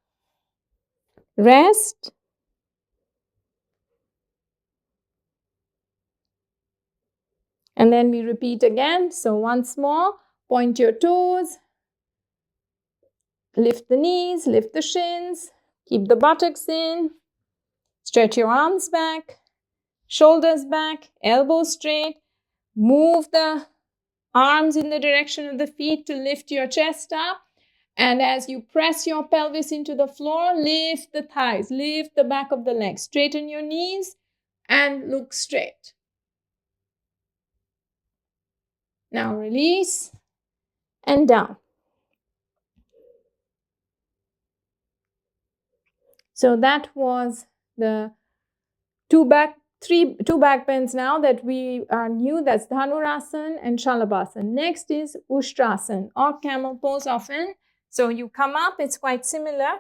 Rest. And then we repeat again. So once more, point your toes, Lift the knees, lift the shins, keep the buttocks in, stretch your arms back, shoulders back, elbows straight, move the arms in the direction of the feet to lift your chest up. And as you press your pelvis into the floor, lift the thighs, lift the back of the legs, straighten your knees and look straight. Now release and down. So that was the two back bends now that we are new. That's Dhanurasana and Salabasana. Next is Ustrasana or camel pose often. So you come up, it's quite similar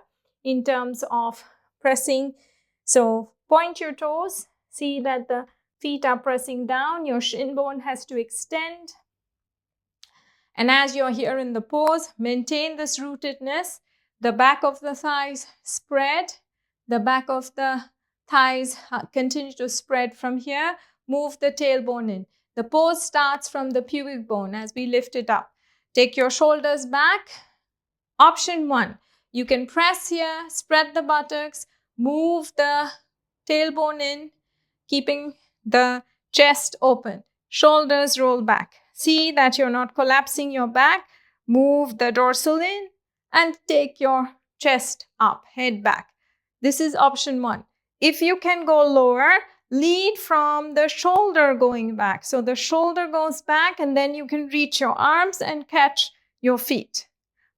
in terms of pressing. So point your toes, see that the feet are pressing down, your shin bone has to extend. And as you're here in the pose, maintain this rootedness. The back of the thighs spread, the back of the thighs continue to spread from here. Move the tailbone in. The pose starts from the pubic bone as we lift it up. Take your shoulders back. Option 1, you can press here, spread the buttocks, move the tailbone in, keeping the chest open. Shoulders roll back. See that you're not collapsing your back. Move the dorsal in and take your chest up, head back. This is option 1. If you can go lower, lead from the shoulder going back. So the shoulder goes back and then you can reach your arms and catch your feet.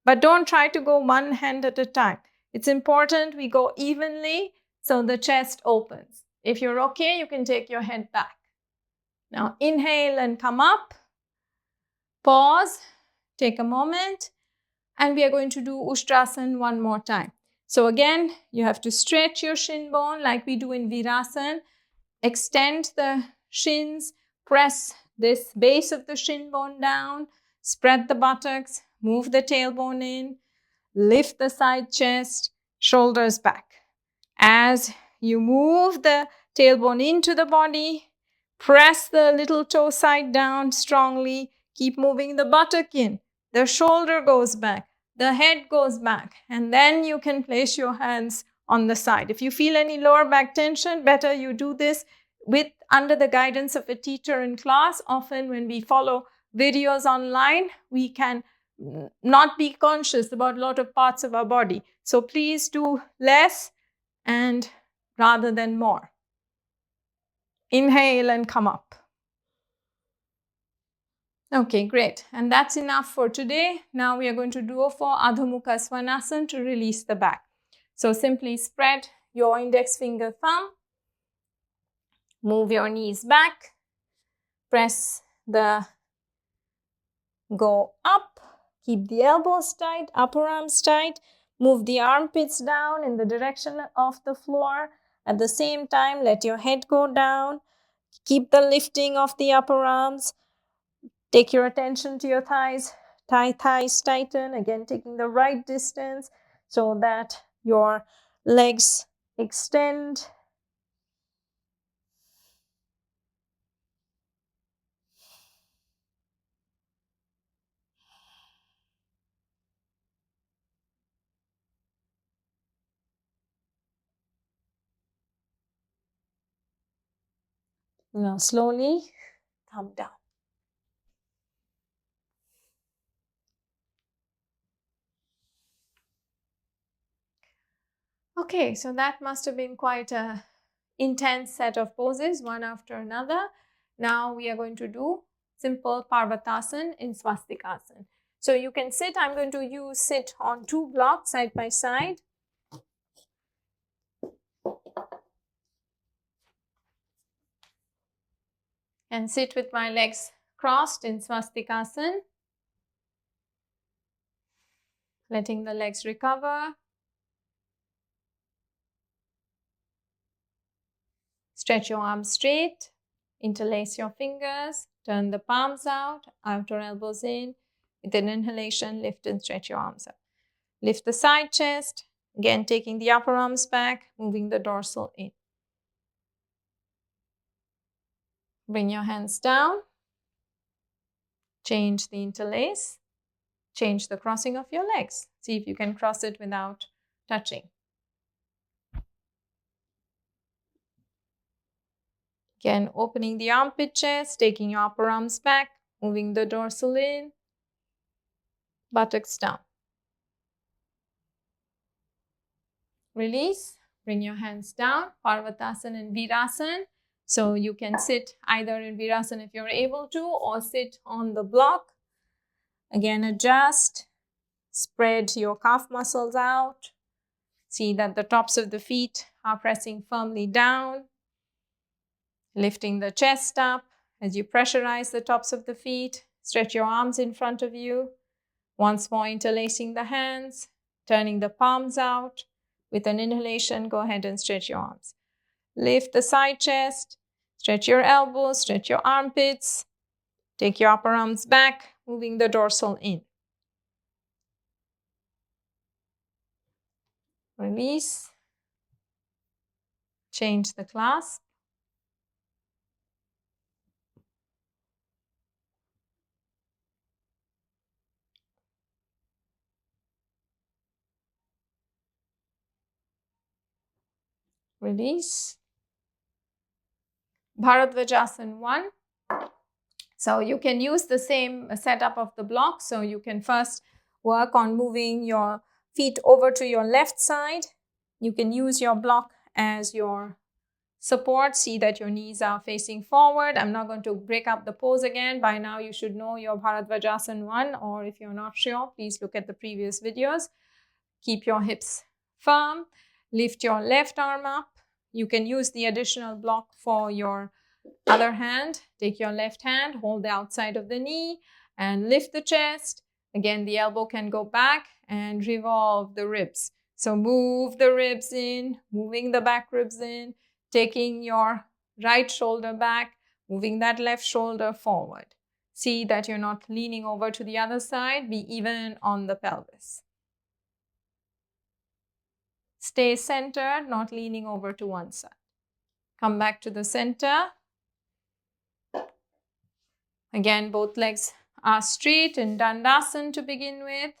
But don't try to go one hand at a time. It's important we go evenly so the chest opens. If you're okay, you can take your head back. Now inhale and come up. Pause, take a moment, and we are going to do Ustrasana one more time. So again, you have to stretch your shin bone like we do in Vrksasana. Extend the shins, press this base of the shin bone down, spread the buttocks, move the tailbone in, lift the side chest, shoulders back. As you move the tailbone into the body, press the little toe side down strongly, keep moving the buttock in, the shoulder goes back, the head goes back, and then you can place your hands on the side. If you feel any lower back tension, better you do this under the guidance of a teacher in class. Often when we follow videos online, we can not be conscious about a lot of parts of our body. So please do less and rather than more. Inhale and come up. Okay, great. And that's enough for today. Now we are going to do for Adho Mukha Svanasana to release the back. So simply spread your index finger thumb. Move your knees back. Press go up. Keep the elbows tight, upper arms tight. Move the armpits down in the direction of the floor. At the same time, let your head go down. Keep the lifting of the upper arms. Take your attention to your thighs. Thighs tighten. Again, taking the right distance so that your legs extend. Now slowly come down. Okay, so that must have been quite an intense set of poses, one after another. Now we are going to do simple Parvatasana in Swastikasana. So you can sit. I'm going to sit on 2 blocks side by side. And sit with my legs crossed in Swastikasana. Letting the legs recover. Stretch your arms straight. Interlace your fingers. Turn the palms out. Outer elbows in. With an inhalation, lift and stretch your arms up. Lift the side chest. Again, taking the upper arms back. Moving the dorsal in. Bring your hands down. Change the interlace. change the crossing of your legs. See if you can cross it without touching. Again, opening the armpit chest, taking your upper arms back, moving the dorsal in, buttocks down. Release, bring your hands down, Parvatasana and Vrksasana. So you can sit either in Vrksasana if you're able to, or sit on the block. Again, adjust, spread your calf muscles out. See that the tops of the feet are pressing firmly down. Lifting the chest up as you pressurize the tops of the feet. Stretch your arms in front of you. Once more, interlacing the hands, turning the palms out. With an inhalation, go ahead and stretch your arms. Lift the side chest, stretch your elbows, stretch your armpits. Take your upper arms back, moving the dorsal in. Release. Change the clasp. Release. Bharadvajasana 1. So you can use the same setup of the block. So you can first work on moving your feet over to your left side. You can use your block as your support. See that your knees are facing forward. I'm not going to break up the pose again. By now you should know your Bharadvajasana 1, or if you're not sure, please look at the previous videos. Keep your hips firm. Lift your left arm up. You can use the additional block for your other hand. Take your left hand, hold the outside of the knee and lift the chest. Again, the elbow can go back and revolve the ribs. So move the ribs in, moving the back ribs in, taking your right shoulder back, moving that left shoulder forward. See that you're not leaning over to the other side. Be even on the pelvis. Stay centered, not leaning over to one side. Come back to the center. Again, both legs are straight in Dhanurasana to begin with.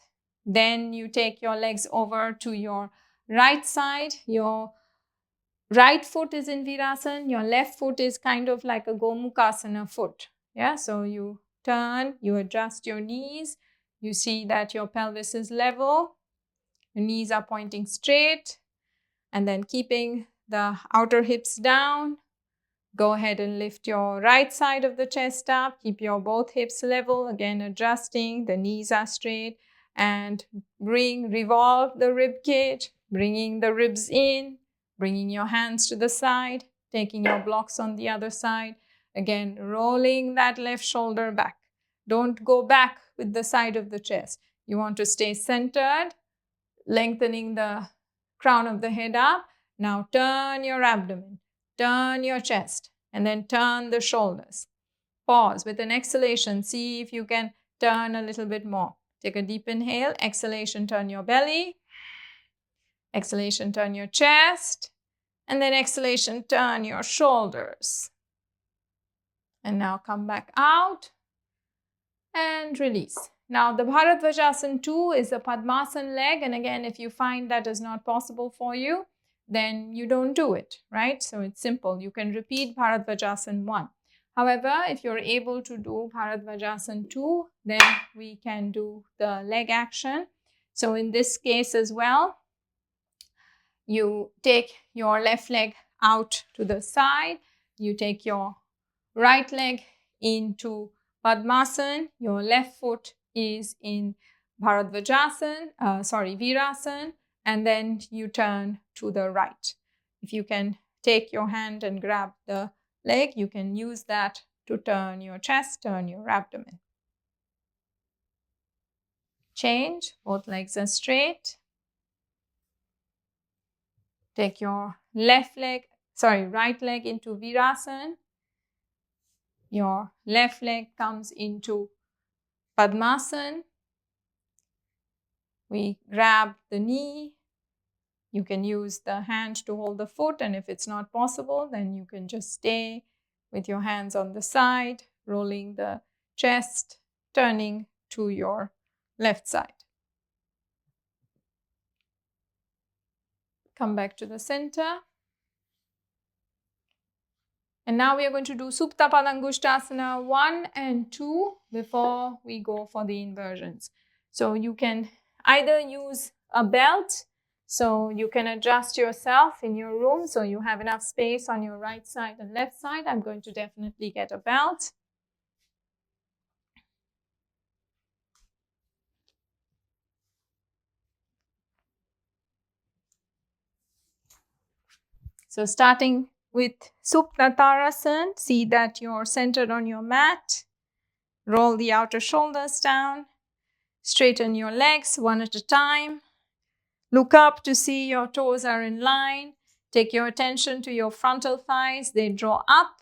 Then you take your legs over to your right side. Your right foot is in Vrksasana. Your left foot is kind of like a Gomukhasana foot. Yeah, so you turn, you adjust your knees. You see that your pelvis is level. Your knees are pointing straight. And then keeping the outer hips down. Go ahead and lift your right side of the chest up. Keep your both hips level. Again, adjusting. The knees are straight. And revolve the rib cage. Bringing the ribs in. Bringing your hands to the side. Taking your blocks on the other side. Again, rolling that left shoulder back. Don't go back with the side of the chest. You want to stay centered. Lengthening the crown of the head up. Now turn your abdomen. Turn your chest and then turn the shoulders. Pause with an exhalation. See if you can turn a little bit more. Take a deep inhale. Exhalation, turn your belly. Exhalation, turn your chest. And then exhalation, turn your shoulders. And now come back out and release. Now the Bharadvajasana 2 is a Padmasana leg. And again, if you find that is not possible for you, then you don't do it, right? So it's simple. You can repeat Bharadvajasana 1. However, if you're able to do Bharadvajasana 2, then we can do the leg action. So in this case as well, you take your left leg out to the side. You take your right leg into Padmasana. Your left foot is in Vrksasana, and then you turn to the right. If you can take your hand and grab the leg, you can use that to turn your chest, turn your abdomen. Change, both legs are straight. Take your right leg into Vrksasana. Your left leg comes into Padmasana. We grab the knee. You can use the hand to hold the foot, and if it's not possible, then you can just stay with your hands on the side, rolling the chest, turning to your left side. Come back to the center. And now we are going to do Supta Padangushtasana 1 and 2 before we go for the inversions. So you can either use a belt, so you can adjust yourself in your room so you have enough space on your right side and left side. I'm going to definitely get a belt. So starting with Supta Tarasan, see that you're centered on your mat. Roll the outer shoulders down. Straighten your legs one at a time. Look up to see your toes are in line. Take your attention to your frontal thighs. They draw up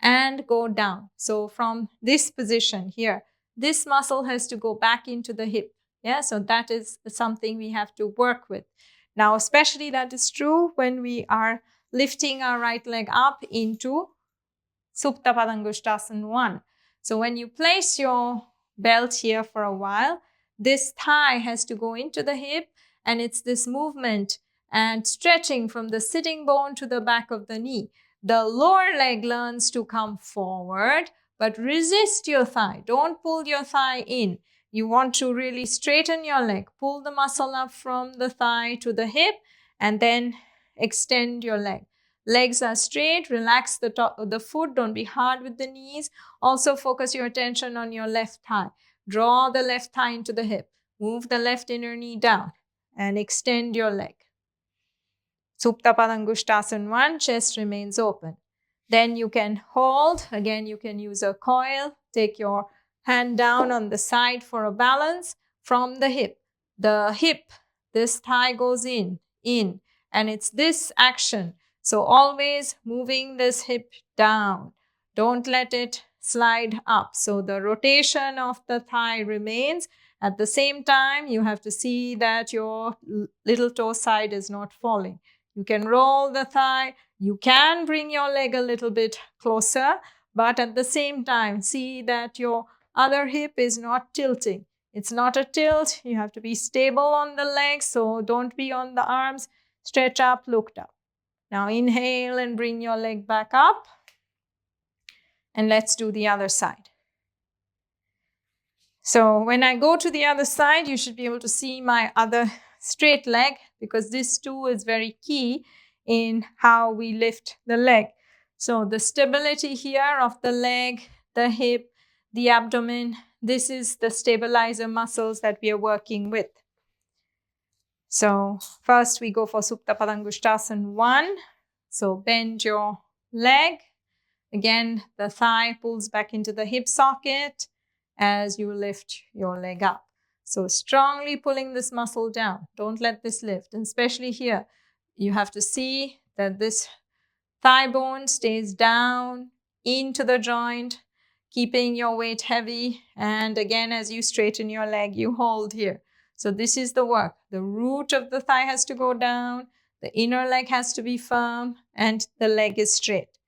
and go down. So from this position here, this muscle has to go back into the hip. Yeah, so that is something we have to work with. Now, especially that is true when we are lifting our right leg up into Supta Padangushtasana 1. So when you place your belt here for a while, this thigh has to go into the hip, and it's this movement and stretching from the sitting bone to the back of the knee. The lower leg learns to come forward, but resist your thigh. Don't pull your thigh in. You want to really straighten your leg. Pull the muscle up from the thigh to the hip, and then extend your leg. Legs are straight, relax the top of the foot, don't be hard with the knees. Also focus your attention on your left thigh. Draw the left thigh into the hip. Move the left inner knee down and extend your leg. Supta Padangushtasana 1, chest remains open. Then you can hold. Again, you can use a coil. Take your hand down on the side for a balance from the hip. The hip, this thigh goes in, and it's this action. So always moving this hip down. Don't let it slide up. So the rotation of the thigh remains. At the same time, you have to see that your little toe side is not falling. You can roll the thigh. You can bring your leg a little bit closer, but at the same time, see that your other hip is not tilting. It's not a tilt. You have to be stable on the legs, so don't be on the arms. Stretch up, look up. Now inhale and bring your leg back up. And let's do the other side. So when I go to the other side, you should be able to see my other straight leg, because this too is very key in how we lift the leg. So the stability here of the leg, the hip, the abdomen, this is the stabilizer muscles that we are working with. So first we go for Supta Padangushtasana 1. So bend your leg. Again, the thigh pulls back into the hip socket as you lift your leg up. So strongly pulling this muscle down. Don't let this lift. And especially here, you have to see that this thigh bone stays down into the joint, keeping your weight heavy. And again, as you straighten your leg, you hold here. So this is the work. The root of the thigh has to go down, the inner leg has to be firm, and the leg is straight.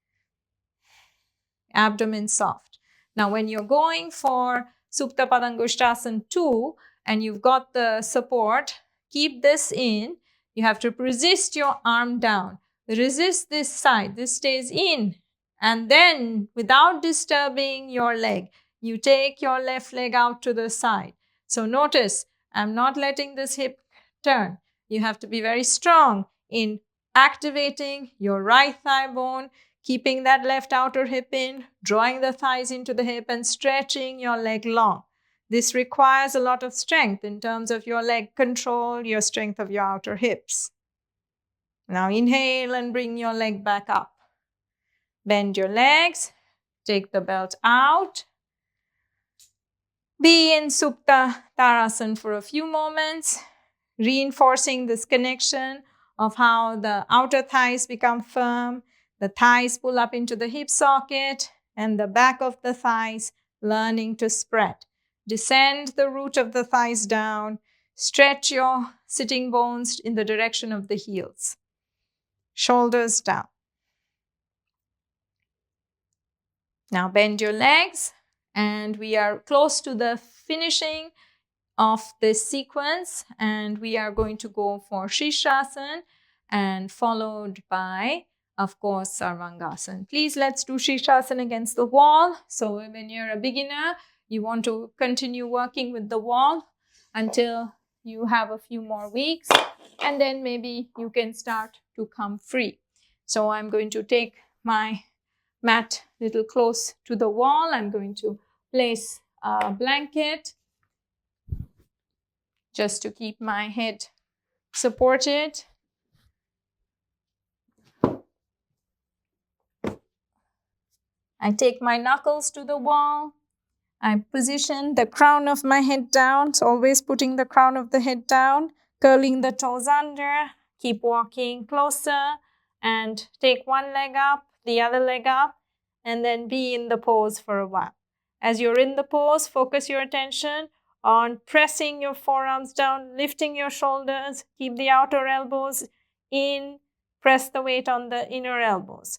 Abdomen soft. Now, when you're going for Supta Padangushtasana 2 and you've got the support, keep this in. You have to resist your arm down. Resist this side. This stays in. And then, without disturbing your leg, you take your left leg out to the side. So notice, I'm not letting this hip turn. You have to be very strong in activating your right thigh bone, keeping that left outer hip in, drawing the thighs into the hip and stretching your leg long. This requires a lot of strength in terms of your leg control, your strength of your outer hips. Now inhale and bring your leg back up. Bend your legs, take the belt out. Be in Supta Tarasana for a few moments, reinforcing this connection of how the outer thighs become firm, the thighs pull up into the hip socket, and the back of the thighs learning to spread. Descend the root of the thighs down. Stretch your sitting bones in the direction of the heels. Shoulders down. Now bend your legs, and we are close to the finishing of this sequence, and we are going to go for Sirsasana and followed by, of course, Sarvangasana. Please, let's do Sirsasana against the wall. So when you're a beginner, you want to continue working with the wall until you have a few more weeks, and then maybe you can start to come free. So I'm going to take my mat a little close to the wall. I'm going to place a blanket just to keep my head supported. I take my knuckles to the wall. I position the crown of my head down, so always putting the crown of the head down, curling the toes under, keep walking closer, and take one leg up, the other leg up, and then be in the pose for a while. As you're in the pose, focus your attention on pressing your forearms down, lifting your shoulders, keep the outer elbows in, press the weight on the inner elbows.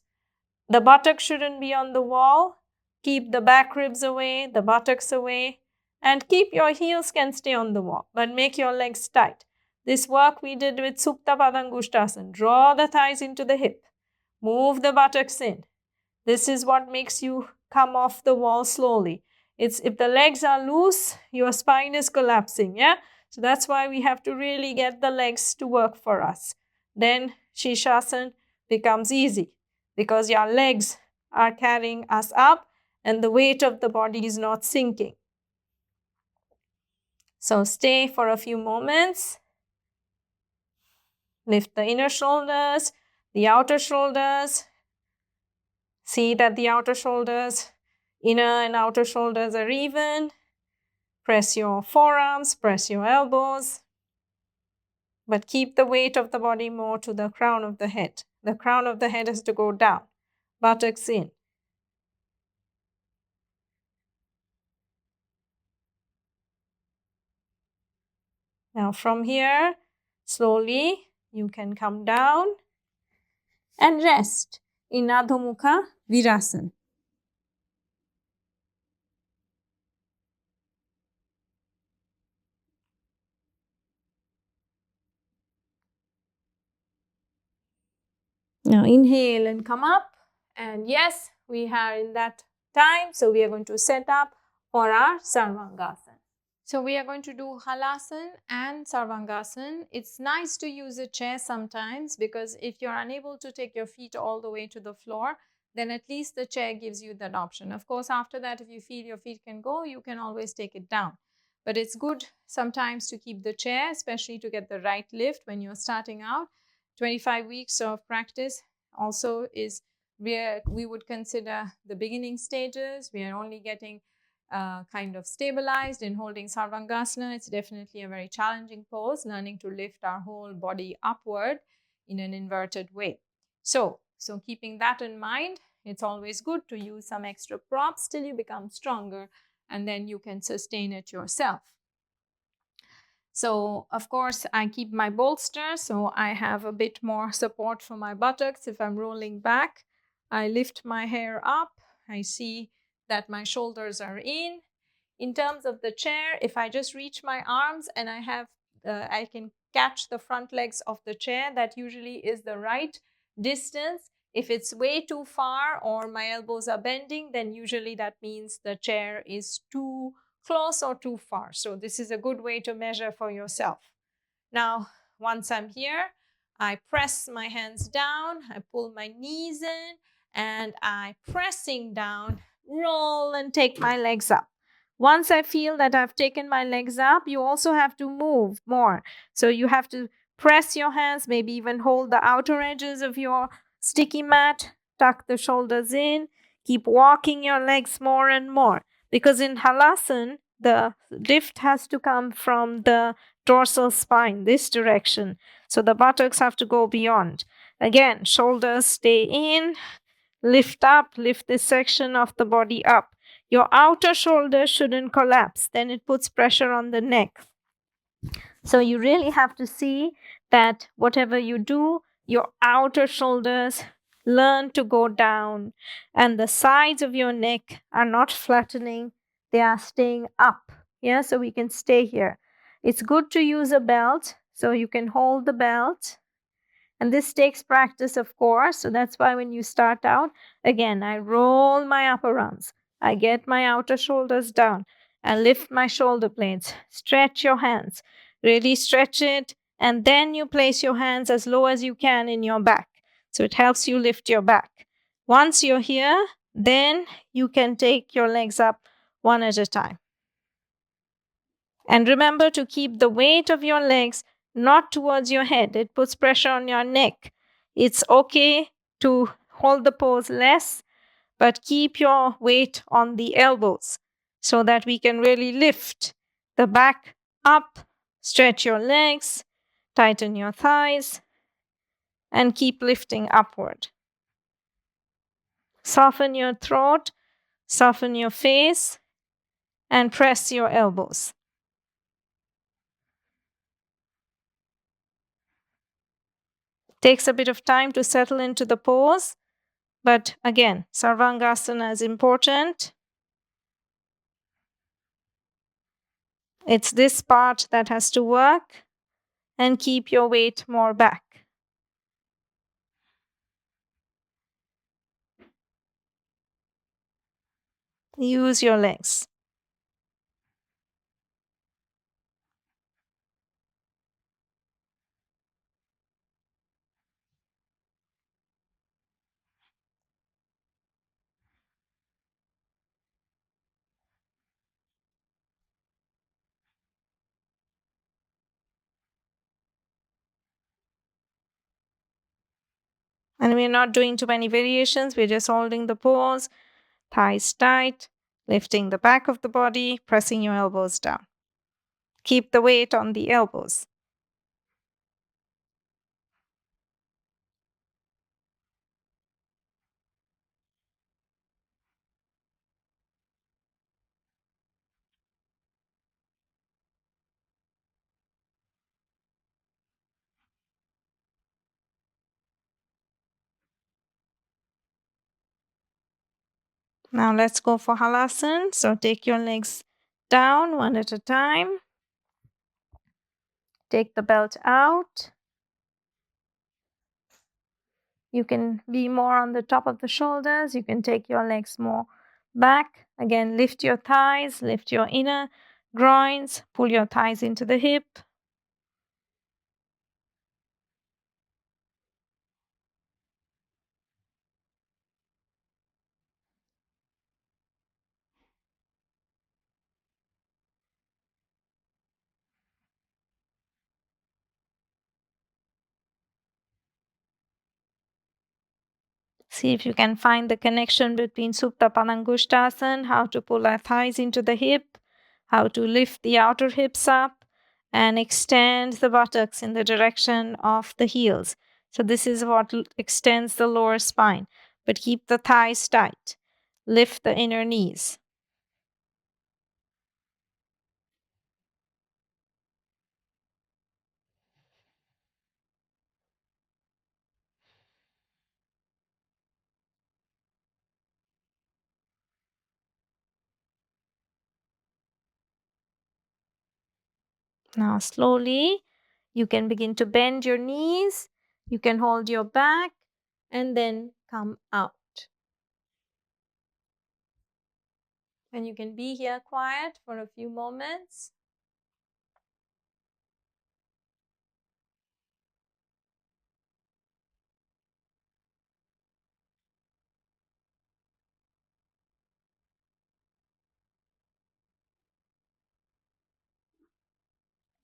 The buttocks shouldn't be on the wall. Keep the back ribs away, the buttocks away, and keep your heels can stay on the wall, but make your legs tight. This work we did with Utthita Paddhanguliyasana. Draw the thighs into the hip. Move the buttocks in. This is what makes you come off the wall slowly. It's if the legs are loose, your spine is collapsing, yeah? So that's why we have to really get the legs to work for us. Then Sirsasana becomes easy because your legs are carrying us up and the weight of the body is not sinking. So stay for a few moments. Lift the inner shoulders, the outer shoulders. See that the outer shoulders, inner and outer shoulders are even. Press your forearms, press your elbows. But keep the weight of the body more to the crown of the head. The crown of the head has to go down. Buttocks in. Now from here, slowly you can come down and rest in Adho Mukha Virasana. Now inhale and come up. And yes, we are in that time. So we are going to set up for our Sarvangasana. So we are going to do Halasana and Sarvangasana. It's nice to use a chair sometimes because if you're unable to take your feet all the way to the floor, then at least the chair gives you that option. Of course, after that, if you feel your feet can go, you can always take it down. But it's good sometimes to keep the chair, especially to get the right lift when you're starting out. 25 weeks of practice also is where we would consider the beginning stages. We are only getting kind of stabilized in holding Sarvangasana. It's definitely a very challenging pose, learning to lift our whole body upward in an inverted way. So keeping that in mind, it's always good to use some extra props till you become stronger and then you can sustain it yourself. So of course I keep my bolster so I have a bit more support for my buttocks. If I'm rolling back, I lift my hair up. I see that my shoulders are in. In terms of the chair, if I just reach my arms and I can catch the front legs of the chair, that usually is the right distance. If it's way too far or my elbows are bending, then usually that means the chair is too close or too far. So this is a good way to measure for yourself. Now, once I'm here, I press my hands down, I pull my knees in, and I pressing down, roll and take my legs up. Once I feel that I've taken my legs up, you also have to move more. So you have to press your hands, maybe even hold the outer edges of your sticky mat, tuck the shoulders in, keep walking your legs more and more. Because in Halasana, the lift has to come from the dorsal spine, this direction. So the buttocks have to go beyond. Again, shoulders stay in, lift up, lift this section of the body up. Your outer shoulder shouldn't collapse, then it puts pressure on the neck. So you really have to see that whatever you do, your outer shoulders learn to go down and the sides of your neck are not flattening, they are staying up. Yeah, so we can stay here. It's good to use a belt, so you can hold the belt. And this takes practice, of course. So that's why when you start out, again, I roll my upper arms. I get my outer shoulders down. I lift my shoulder blades. Stretch your hands. Really stretch it. And then you place your hands as low as you can in your back. So it helps you lift your back. Once you're here, then you can take your legs up one at a time. And remember to keep the weight of your legs not towards your head. It puts pressure on your neck. It's okay to hold the pose less, but keep your weight on the elbows so that we can really lift the back up, stretch your legs, tighten your thighs, and keep lifting upward. Soften your throat, soften your face, and press your elbows. Takes a bit of time to settle into the pose, but again, Sarvangasana is important. It's this part that has to work, and keep your weight more back. Use your legs. And we're not doing too many variations. We're just holding the pose, thighs tight, lifting the back of the body, pressing your elbows down. Keep the weight on the elbows. Now let's go for Halasana. So take your legs down one at a time. Take the belt out. You can be more on the top of the shoulders. You can take your legs more back. Again, lift your thighs, lift your inner groins, pull your thighs into the hip. See if you can find the connection between Utthita Parsvakonasana, how to pull our thighs into the hip, how to lift the outer hips up, and extend the buttocks in the direction of the heels. So this is what extends the lower spine, but keep the thighs tight. Lift the inner knees. Now slowly, you can begin to bend your knees. You can hold your back and then come out. And you can be here quiet for a few moments.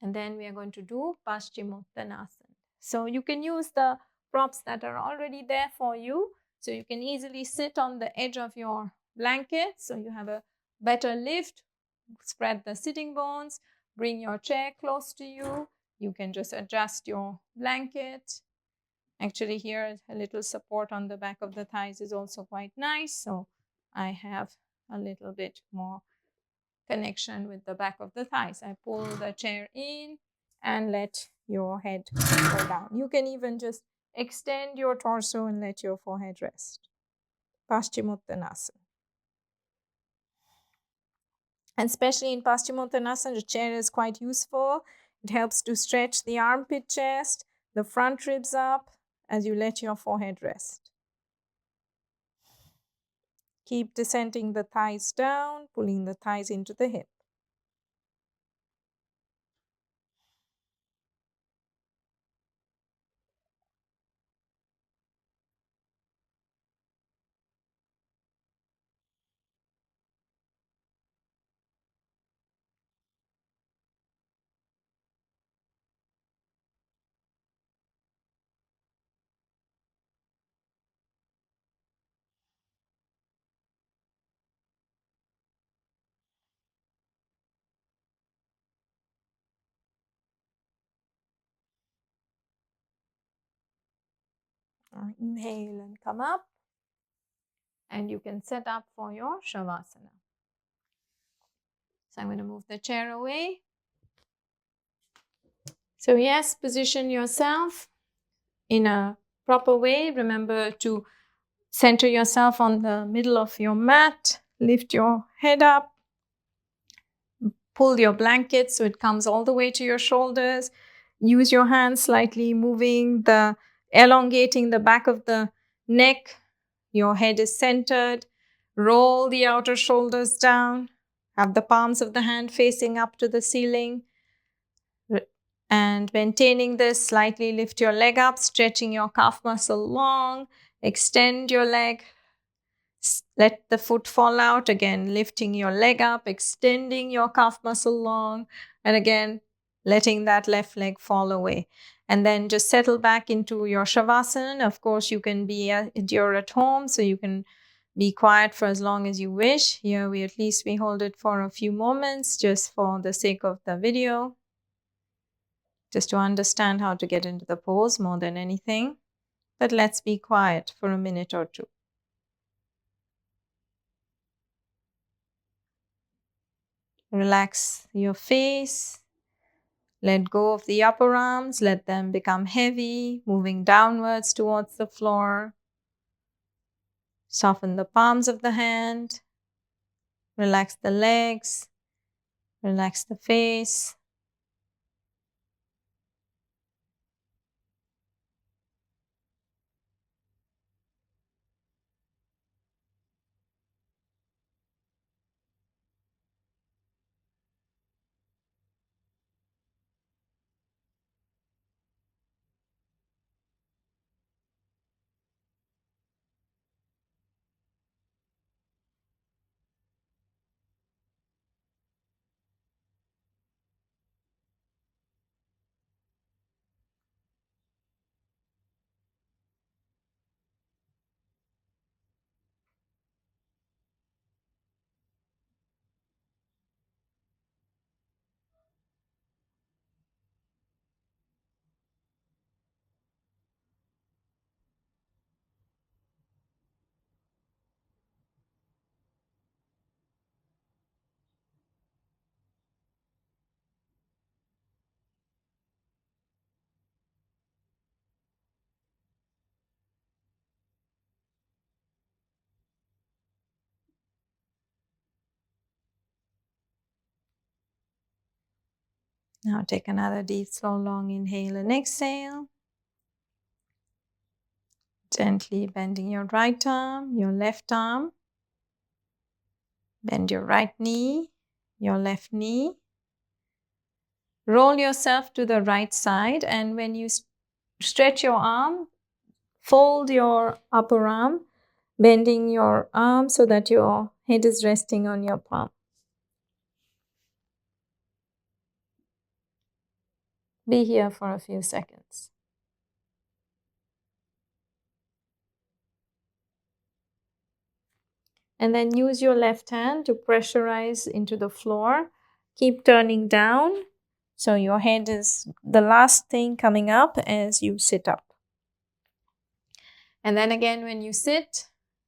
And then we are going to do Paschima Namaskara. So you can use the props that are already there for you. So you can easily sit on the edge of your blanket. So you have a better lift. Spread the sitting bones. Bring your chair close to you. You can just adjust your blanket. Actually, here a little support on the back of the thighs is also quite nice. So I have a little bit more connection with the back of the thighs. I pull the chair in and let your head go down. You can even just extend your torso and let your forehead rest. Paschima Namaskara. And especially in Paschimottanasana, the chair is quite useful. It helps to stretch the armpit chest, the front ribs up as you let your forehead rest. Keep descending the thighs down, pulling the thighs into the hip. Inhale and come up. And you can set up for your Shavasana. So I'm going to move the chair away. So yes, position yourself in a proper way. Remember to center yourself on the middle of your mat. Lift your head up. Pull your blanket so it comes all the way to your shoulders. Use your hands slightly elongating the back of the neck. Your head is centered. Roll the outer shoulders down. Have the palms of the hand facing up to the ceiling. And maintaining this, slightly lift your leg up, stretching your calf muscle long. Extend your leg. Let the foot fall out. Again, lifting your leg up, extending your calf muscle long. And again, letting that left leg fall away. And then just settle back into your Shavasana. Of course, you can you're at home, so you can be quiet for as long as you wish. Here, we hold it for a few moments just for the sake of the video. Just to understand how to get into the pose more than anything. But let's be quiet for a minute or two. Relax your face. Let go of the upper arms. Let them become heavy, moving downwards towards the floor. Soften the palms of the hand. Relax the legs. Relax the face. Now take another deep, slow, long inhale and exhale. Gently bending your right arm, your left arm. Bend your right knee, your left knee. Roll yourself to the right side, and when you stretch your arm, fold your upper arm, bending your arm so that your head is resting on your palm. Be here for a few seconds. And then use your left hand to pressurize into the floor. Keep turning down so your head is the last thing coming up as you sit up. And then again, when you sit,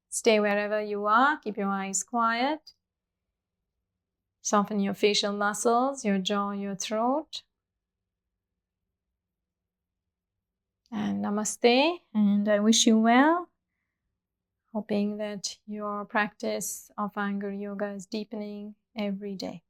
stay wherever you are. Keep your eyes quiet. Soften your facial muscles, your jaw, your throat. And namaste, and I wish you well. Hoping that your practice of Iyengar Yoga is deepening every day.